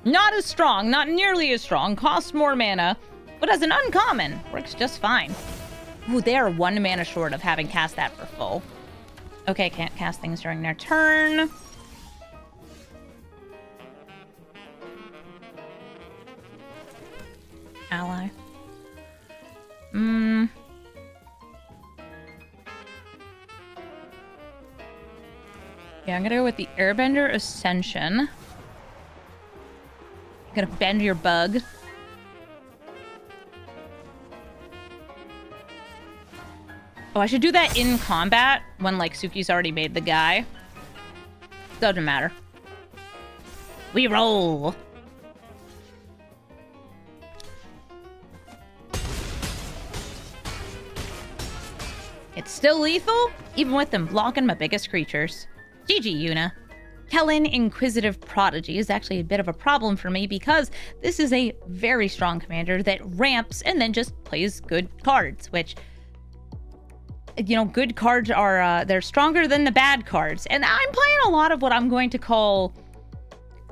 Not as strong, not nearly as strong, costs more mana, but as an uncommon, works just fine. Ooh, they are 1 mana short of having cast that for full. Okay, can't cast things during their turn. Ally. Yeah, I'm gonna go with the Airbender Ascension. I'm gonna bend your bug. Oh, I should do that in combat when, like, Suki's already made the guy. Doesn't matter. We roll. It's still lethal, even with them blocking my biggest creatures. GG, Yuna. Kellen Inquisitive Prodigy is actually a bit of a problem for me because this is a very strong commander that ramps and then just plays good cards, which, you know, good cards are, they're stronger than the bad cards. And I'm playing a lot of what I'm going to call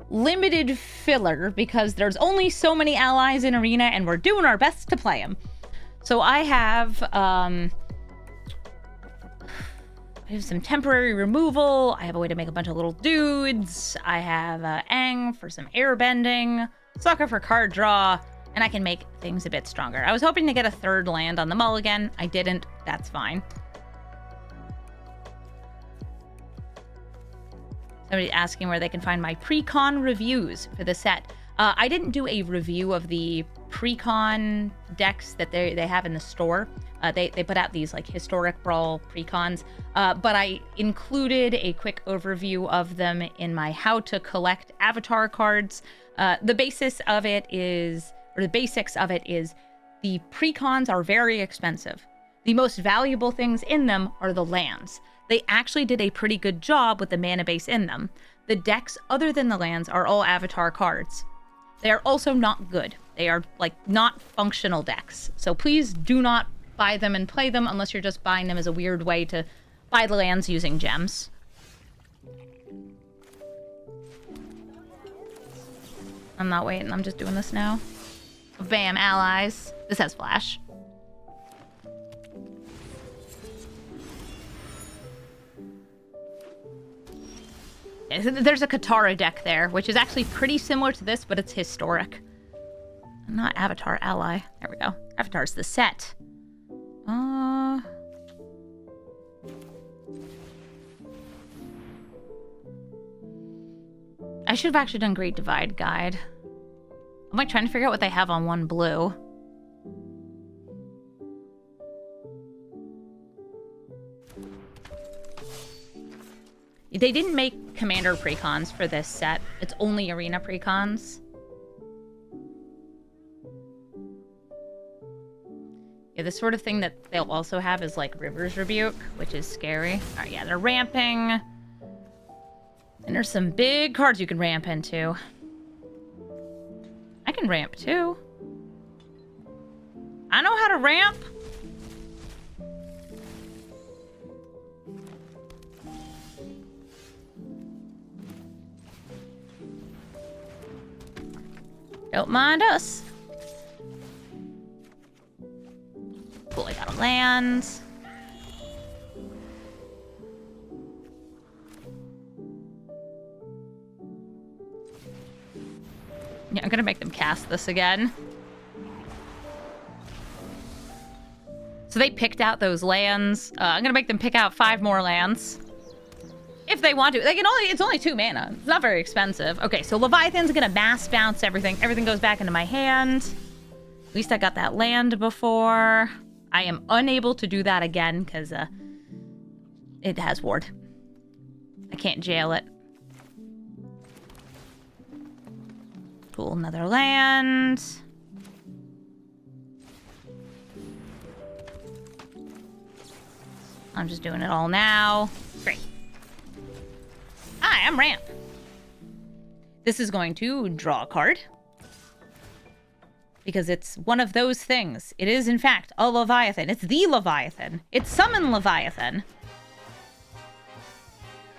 limited filler because there's only so many allies in Arena and we're doing our best to play them. So I have some temporary removal. I have a way to make a bunch of little dudes. I have Aang for some air bending, Sucker for card draw, and I can make things a bit stronger. I was hoping to get a 3rd land on the mulligan. I didn't. That's fine. Somebody asking where they can find my pre-con reviews for the set. I didn't do a review of the pre-con decks that they have in the store. They put out these, like, historic Brawl pre-cons, but I included a quick overview of them in my how to collect avatar cards. The basics of it is the pre-cons are very expensive. The most valuable things in them are the lands. They actually did a pretty good job with the mana base in them. The decks, other than the lands, are all avatar cards. They are also not good. They are, like, not functional decks. So please do not buy them and play them unless you're just buying them as a weird way to buy the lands using gems. I'm not waiting. I'm just doing this now. Bam, allies. This has flash. There's a Katara deck there, which is actually pretty similar to this, but it's historic. Not Avatar, ally. There we go. Avatar's the set. I should have actually done Great Divide Guide. I'm like trying to figure out what they have on 1 blue. They didn't make Commander precons for this set. It's only Arena precons. Yeah, the sort of thing that they'll also have is like River's Rebuke, which is scary. All right, yeah, they're ramping. And there's some big cards you can ramp into. I can ramp too. I know how to ramp. Don't mind us. Cool, I got a land. Yeah, I'm gonna make them cast this again. So they picked out those lands. I'm gonna make them pick out 5 more lands. If they want to. They can it's only 2 mana. It's not very expensive. Okay, so Leviathan's gonna mass bounce everything. Everything goes back into my hand. At least I got that land before. I am unable to do that again because it has ward. I can't jail it. Pull another land. I'm just doing it all now. Great. Hi, I'm Ramp. This is going to draw a card. Because it's one of those things. It is, in fact, a Leviathan. It's the Leviathan. It's Summon Leviathan.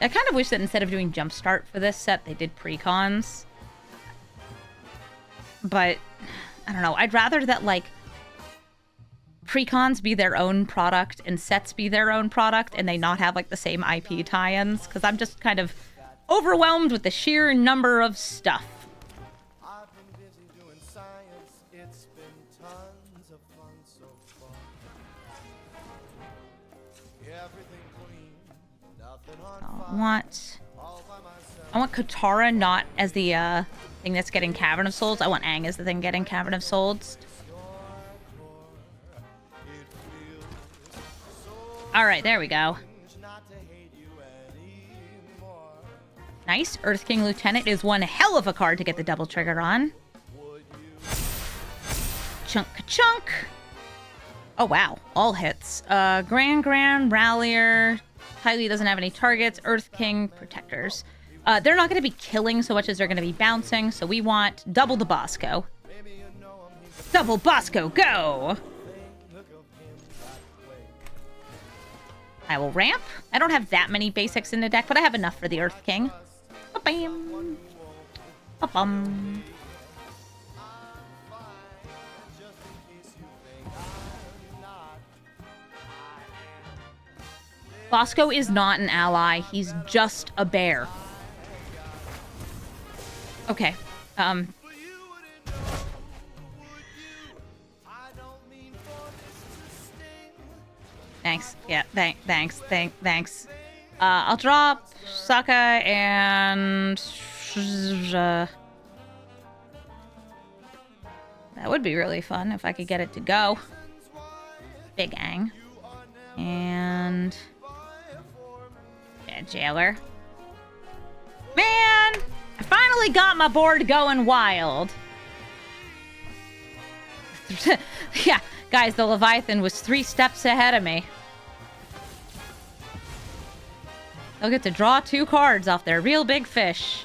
I kind of wish that instead of doing Jumpstart for this set, they did precons. But, I don't know. I'd rather that, like, precons be their own product and sets be their own product and they not have, like, the same IP tie-ins. Because I'm just kind of overwhelmed with the sheer number of stuff. I've been busy doing science. It's been tons of fun so far. Everything clean, nothing on I want Katara not as the thing that's getting Cavern of Souls. I want Aang as the thing getting Cavern of Souls. Alright, there we go. Nice. Earth King Lieutenant is one hell of a card to get the double trigger on. Chunk-ka-chunk. Oh, wow. All hits. Grand Rallier. Kylie doesn't have any targets. Earth King Protectors. They're not going to be killing so much as they're going to be bouncing, so we want double the Bosco. Double Bosco, go! I will ramp. I don't have that many basics in the deck, but I have enough for the Earth King. Ba-bam. Ba-bum. Bosco is not an ally. He's just a bear. Okay. Thanks. Yeah, thanks. I'll drop Sokka and... that would be really fun if I could get it to go. Big Aang. And... yeah, Jailer. Man! I finally got my board going wild. Yeah, guys, the Leviathan was 3 steps ahead of me. They'll get to draw 2 cards off their real big fish.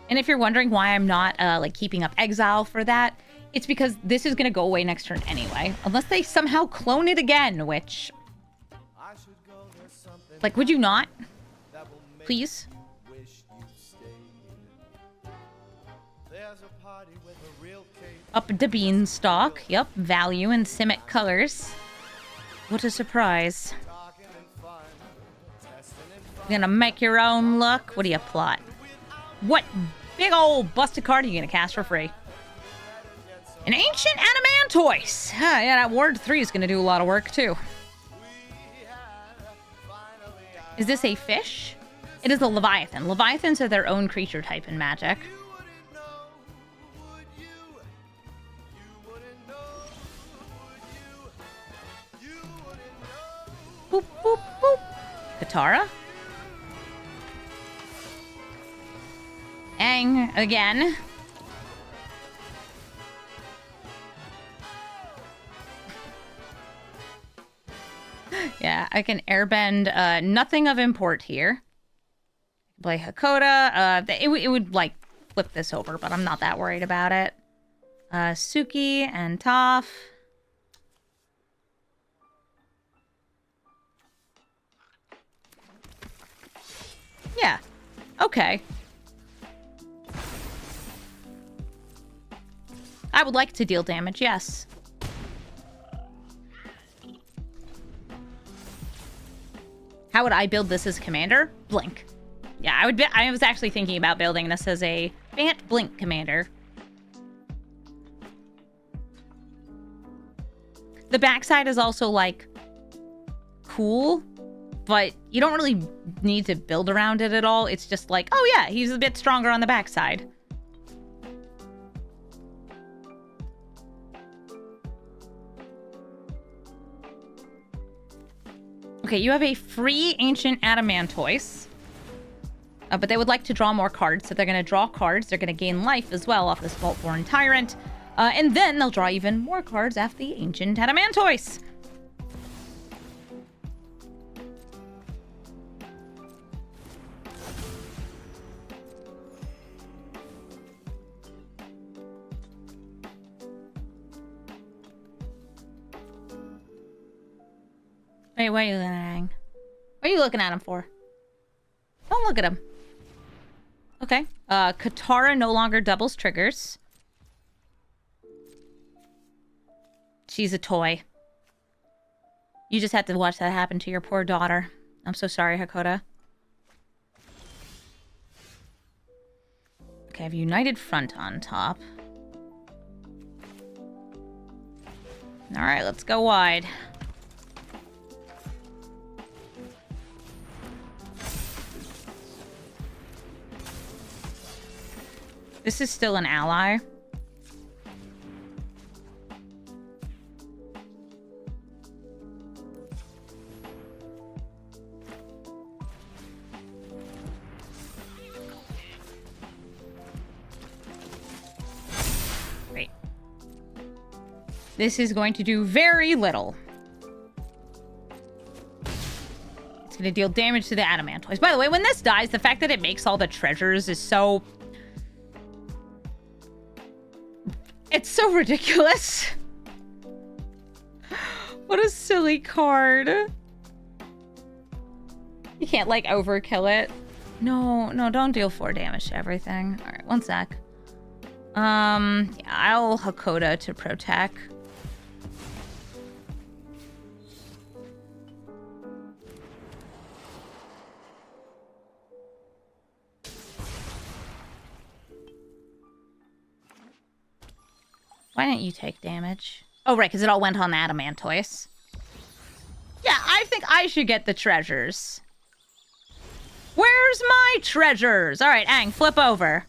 And if you're wondering why I'm not, like, keeping up Exile for that, it's because this is gonna go away next turn anyway. Unless they somehow clone it again, which... like, would you not? Please? Up the beanstalk. Yep, value and Simic colors. What a surprise. You're gonna make your own luck? What do you plot? What big old busted card are you gonna cast for free? An Ancient Adamantoise! Yeah, that Ward 3 is gonna do a lot of work, too. Is this a fish? It is a Leviathan. Leviathans are their own creature type in Magic. Boop, boop, boop. Katara. Aang again. Yeah, I can airbend nothing of import here. Play Hakoda. It would, like, flip this over, but I'm not that worried about it. Suki and Toph. Yeah. Okay. I would like to deal damage, yes. How would I build this as commander? Blink. Yeah, I was actually thinking about building this as a Bant Blink commander. The backside is also, like, cool, but you don't really need to build around it at all. It's just like, oh yeah, he's a bit stronger on the backside. Okay, you have a free Ancient Adamantoise. But they would like to draw more cards, so they're going to draw cards. They're going to gain life as well off this Vault-Born Tyrant. And then they'll draw even more cards after the Ancient Adamantoise. Wait, what are you looking at, Gaang? What are you looking at him for? Don't look at him. Okay. Katara no longer doubles triggers. She's a toy. You just had to watch that happen to your poor daughter. I'm so sorry, Hakoda. Okay, I have United Front on top. Alright, let's go wide. This is still an ally. Great. This is going to do very little. It's going to deal damage to the Adamantoise. By the way, when this dies, the fact that it makes all the treasures is so... It's so ridiculous. What a silly card. You can't, like, overkill it. No, don't deal 4 damage to everything. Alright, one sec. Yeah, I'll Hakoda to protect. Why didn't you take damage? Oh, right, because it all went on the Adamantoise. Yeah, I think I should get the treasures. Where's my treasures? All right, Aang, flip over.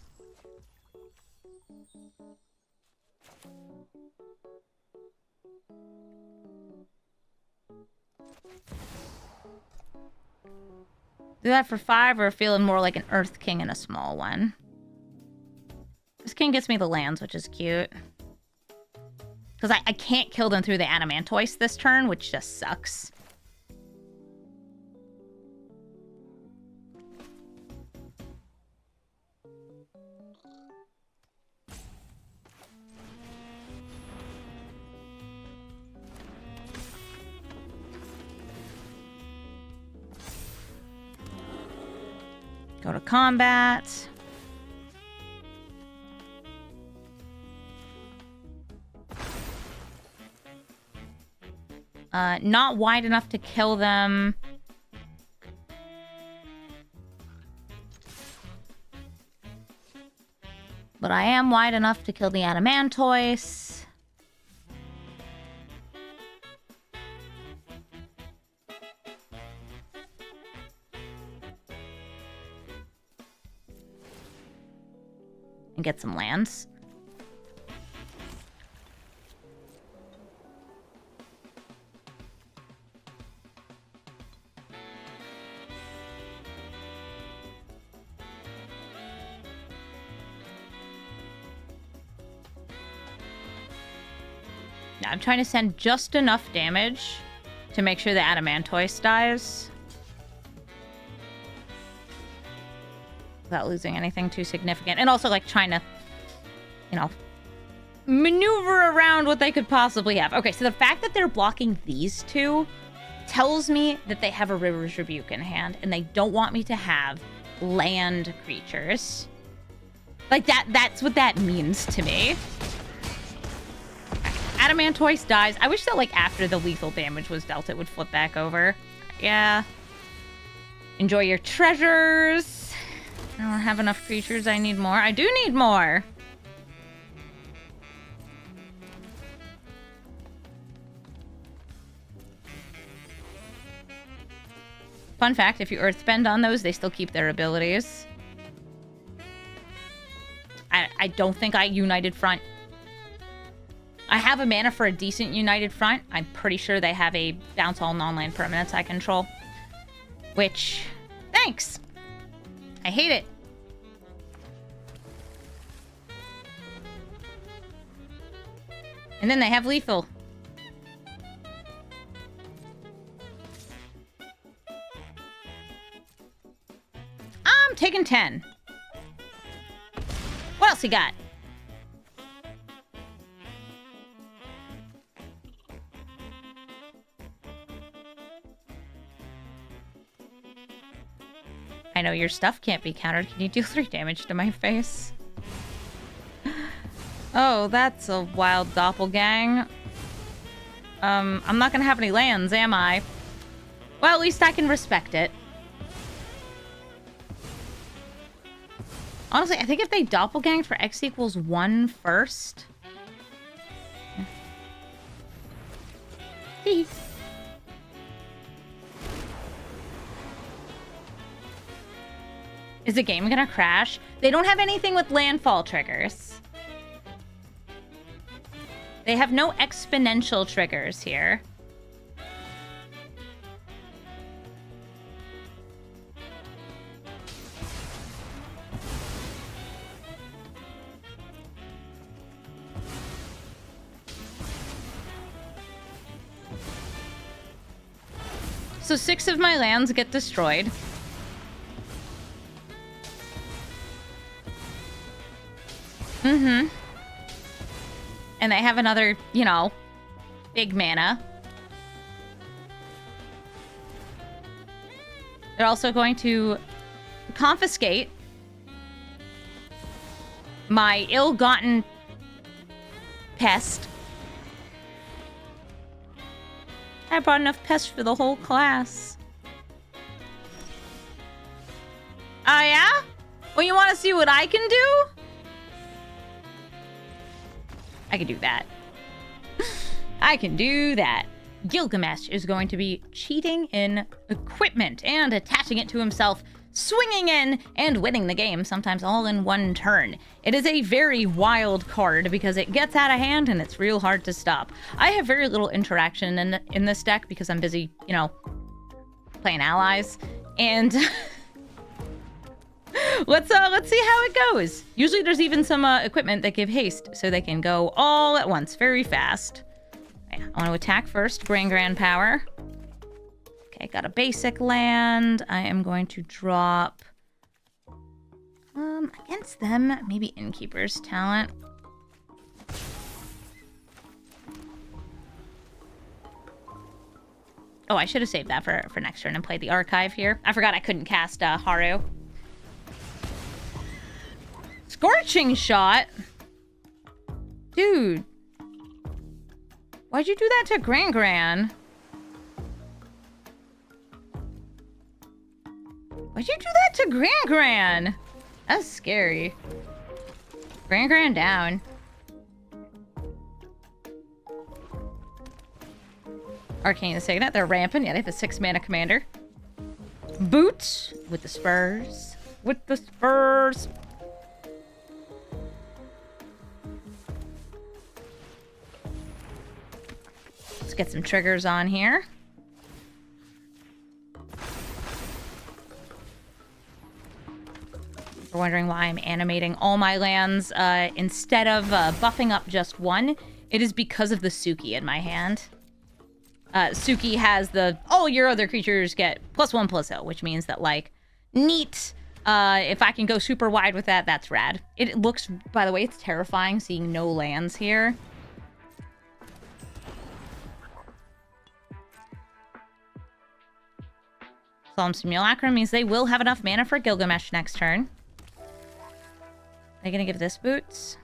Do that for 5 or feeling more like an Earth King and a small one? This king gets me the lands, which is cute. Because I can't kill them through the Adamantoise this turn, which just sucks. Go to combat. Not wide enough to kill them. But I am wide enough to kill the Adamantoise. And get some lands. I'm trying to send just enough damage to make sure the Adamantoise dies. Without losing anything too significant. And also, like, trying to, you know, maneuver around what they could possibly have. Okay, so the fact that they're blocking these two tells me that they have a River's Rebuke in hand, and they don't want me to have land creatures. Like, that's what that means to me. Adamantoise dies. I wish that, like, after the lethal damage was dealt, it would flip back over. Yeah. Enjoy your treasures. I don't have enough creatures. I need more. I do need more. Fun fact, if you earthbend on those, they still keep their abilities. I don't think I United Front. I have a mana for a decent United Front. I'm pretty sure they have a bounce all non-land permanents I control. Which, thanks! I hate it. And then they have lethal. I'm taking 10. What else you got? I know your stuff can't be countered. Can you deal 3 damage to my face? Oh, that's a wild doppelgang. I'm not gonna have any lands, am I? Well, at least I can respect it. Honestly, I think if they doppelganged for X equals 1 first... Is the game gonna crash? They don't have anything with landfall triggers. They have no exponential triggers here. So 6 of my lands get destroyed. Mm-hmm. And they have another, you know, big mana. They're also going to confiscate my ill-gotten pest. I brought enough pests for the whole class. Oh, yeah? Well, you want to see what I can do? I can do that. I can do that. Gilgamesh is going to be cheating in equipment and attaching it to himself, swinging in and winning the game, sometimes all in one turn. It is a very wild card because it gets out of hand and it's real hard to stop. I have very little interaction in this deck because I'm busy, you know, playing allies. And let's see how it goes. Usually there's even some equipment that give haste so they can go all at once very fast. Yeah, I want to attack first, Grand Power. Okay, got a basic land. I am going to drop against them, maybe Innkeeper's Talent. Oh, I should have saved that for next turn and played the Archive here. I forgot I couldn't cast Haru. Scorching Shot? Dude. Why'd you do that to Gran? Why'd you do that to Gran? That's scary. Gran down. Arcane the Signet, they're ramping. Yeah, they have a 6-mana commander. Boot with the spurs. With the spurs. Let's get some triggers on here. If you're wondering why I'm animating all my lands instead of buffing up just one, it is because of the Suki in my hand. Suki has all your other creatures get +1/+0, which means that, like, neat. If I can go super wide with that, that's rad. It looks, by the way, it's terrifying seeing no lands here. Solemn Simulacrum means they will have enough mana for Gilgamesh next turn. Are they gonna give this boots?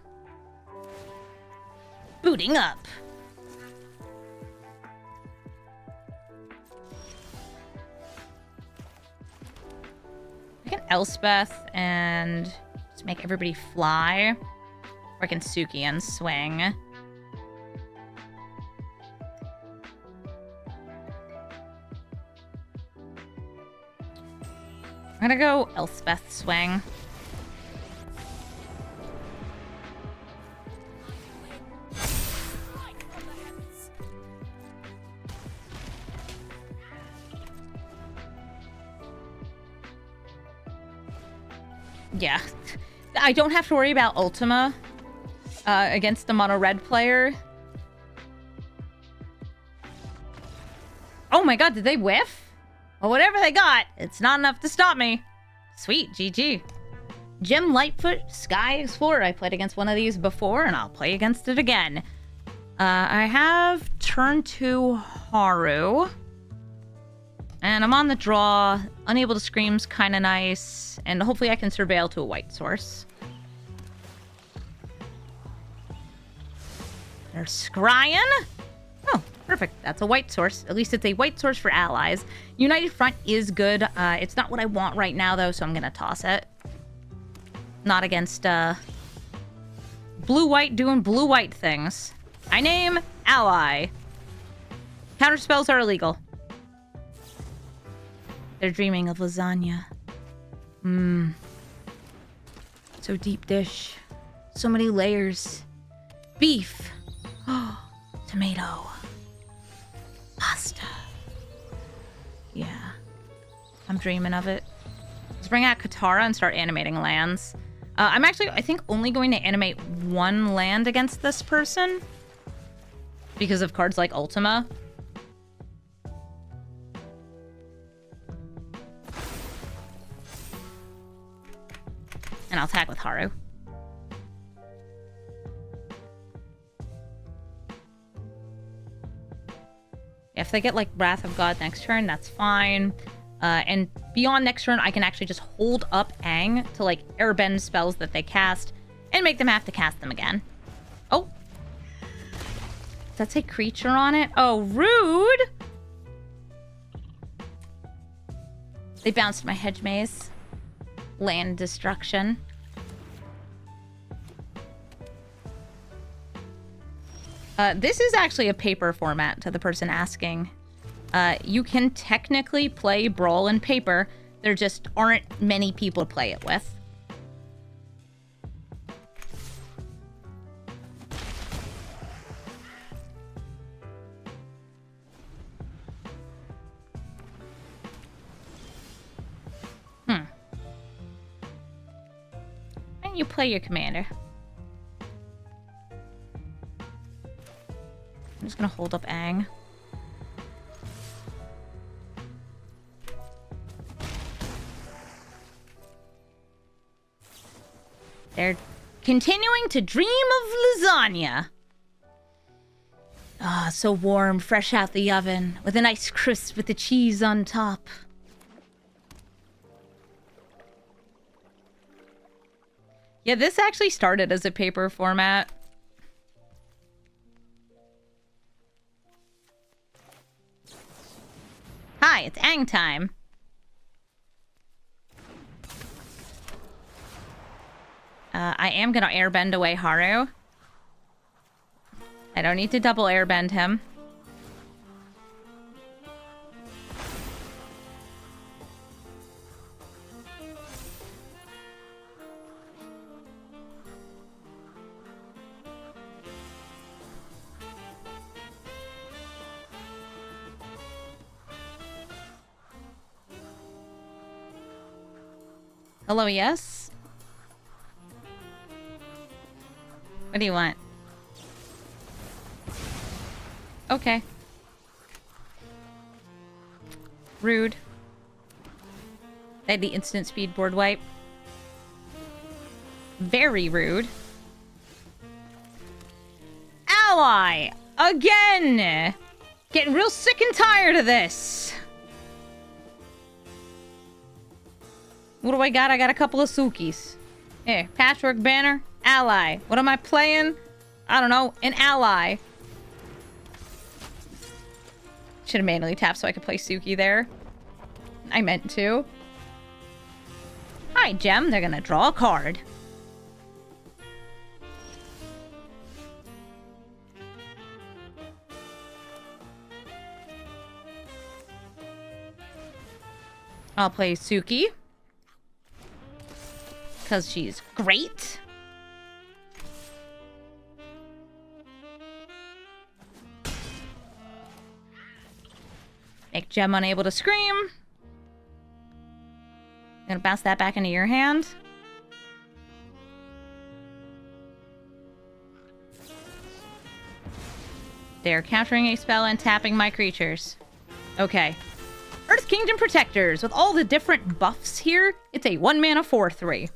Booting up. can Elspeth and just make everybody fly. Or I can Suki and swing. I'm gonna go Elspeth swing. Yeah, I don't have to worry about Ultima against the mono red player. Oh my god, did they whiff? Well, whatever they got, it's not enough to stop me. Sweet, GG. Gem Lightfoot, Sky Explorer. I played against one of these before, and I'll play against it again. I have turn 2 Haru. And I'm on the draw. Unable to Scream's kind of nice. And hopefully I can surveil to a white source. There's Scryan. Oh, perfect. That's a white source. At least it's a white source for allies. United Front is good. It's not what I want right now, though, so I'm going to toss it. Not against blue-white doing blue-white things. I name ally. Counterspells are illegal. They're dreaming of lasagna. So deep dish. So many layers. Beef. Oh, tomato. Pasta. Yeah. I'm dreaming of it. Let's bring out Katara and start animating lands. I'm actually, I think, only going to animate one land against this person. Because of cards like Ultima. And I'll attack with Haru. If they get like Wrath of God next turn, that's fine. And beyond next turn, I can actually just hold up Aang to like airbend spells that they cast and make them have to cast them again. Oh. Does that say creature on it? Oh, rude. They bounced my hedge maze. Land destruction. This is actually a paper format to the person asking. You can technically play Brawl in paper. There just aren't many people to play it with. And you play your commander. I'm just gonna hold up Aang. They're continuing to dream of lasagna. Ah, so warm, fresh out the oven, with a nice crisp with the cheese on top. Yeah, this actually started as a paper format. Hi, it's Aang time. I am gonna airbend away Haru. I don't need to double airbend him. Hello, yes? What do you want? Okay. Rude. They had the instant speed board wipe. Very rude. Ally! Again! Getting real sick and tired of this. What do I got? I got a couple of Sukis. Here, Patchwork Banner, Ally. What am I playing? I don't know, an ally. Should have manually tapped so I could play Suki there. I meant to. right, Gem, they're gonna draw a card. I'll play Suki, because she's great. Make Gem unable to scream. Gonna bounce that back into your hand. They're countering a spell and tapping my creatures. Okay. Earth Kingdom Protectors. With all the different buffs here, it's a 1-mana 4/3.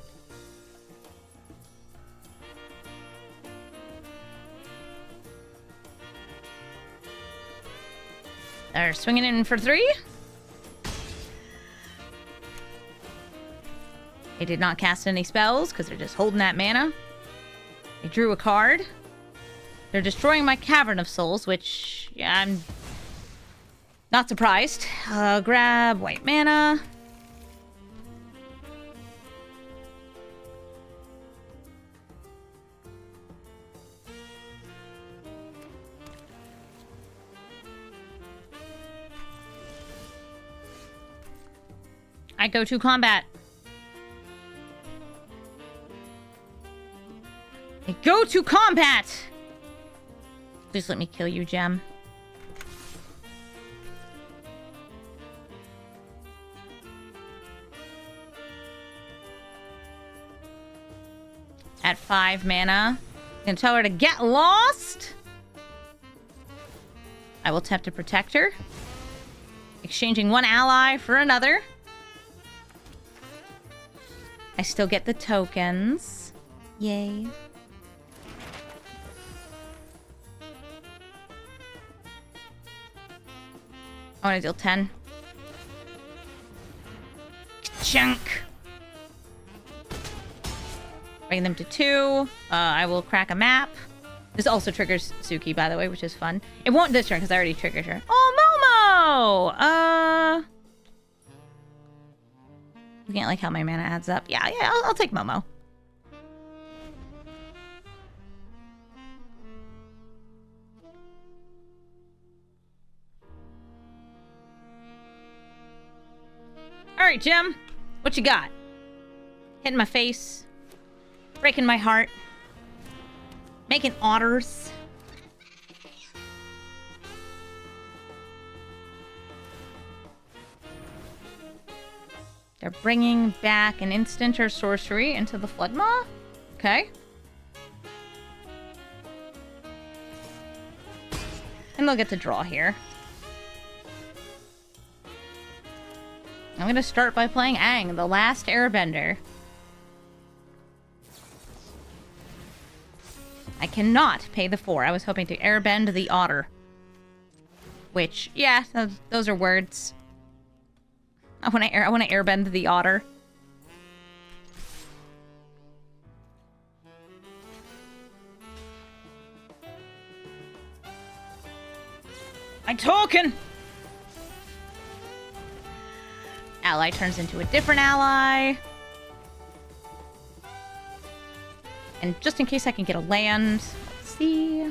They're swinging in for 3. They did not cast any spells because they're just holding that mana. They drew a card. They're destroying my Cavern of Souls, which, yeah, I'm not surprised. Grab white mana. I go to combat. I go to combat! Please let me kill you, Gem. At 5 mana. I'm gonna tell her to get lost. I will attempt to protect her. Exchanging one ally for another. I still get the tokens. Yay. I want to deal 10. Chunk. Bring them to 2. I will crack a map. This also triggers Suki, by the way, which is fun. It won't this turn because I already triggered her. Oh, Momo! Looking at like how my mana adds up. Yeah, I'll take Momo. Alright, Gem. What you got? Hitting my face. Breaking my heart. Making otters. They're bringing back an instant or sorcery into the Floodmaw? Okay. And they'll get to draw here. I'm gonna start by playing Aang, the last airbender. I cannot pay the 4. I was hoping to airbend the otter. Which, yeah, those are words. I want to airbend the otter. I'm talking! Ally turns into a different ally. And just in case I can get a land, let's see.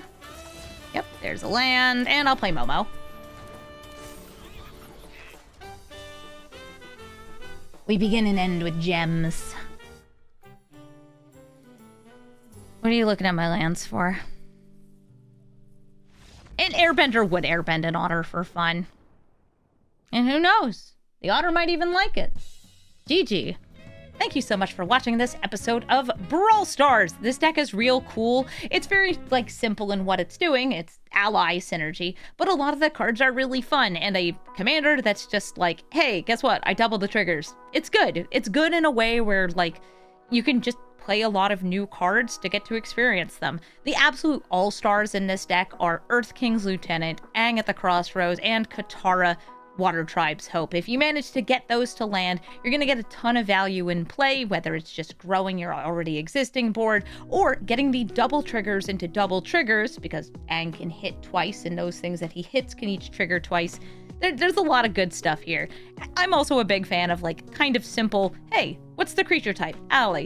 Yep, there's a land, and I'll play Momo. We begin and end with gems. What are you looking at my lands for? An airbender would airbend an otter for fun. And who knows? The otter might even like it. GG. Thank you so much for watching this episode of Brawl Stars. This deck is real cool. It's very, like, simple in what it's doing. It's ally synergy. But a lot of the cards are really fun. And a commander that's just like, hey, guess what? I doubled the triggers. It's good. It's good in a way where, like, you can just play a lot of new cards to get to experience them. The absolute all-stars in this deck are Earth King's Lieutenant, Aang at the Crossroads, and Katara, Water Tribe's Hope. If you manage to get those to land, you're going to get a ton of value in play, whether it's just growing your already existing board or getting the double triggers into double triggers, because Aang can hit twice and those things that he hits can each trigger twice. There's a lot of good stuff here. I'm also a big fan of, like, kind of simple, hey, What's the creature type? Ally.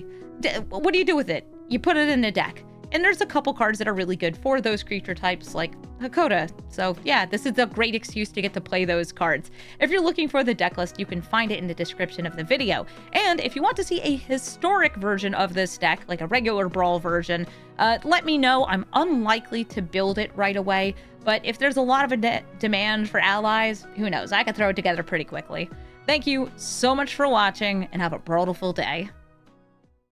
What do you do with it? You put it in a deck. And there's a couple cards that are really good for those creature types, like Hakoda. So yeah, this is a great excuse to get to play those cards. If you're looking for the deck list, you can find it in the description of the video. And if you want to see a historic version of this deck, like a regular Brawl version, let me know. I'm unlikely to build it right away, but if there's a lot of a demand for allies, who knows? I could throw it together pretty quickly. Thank you so much for watching, and have a brawlful day.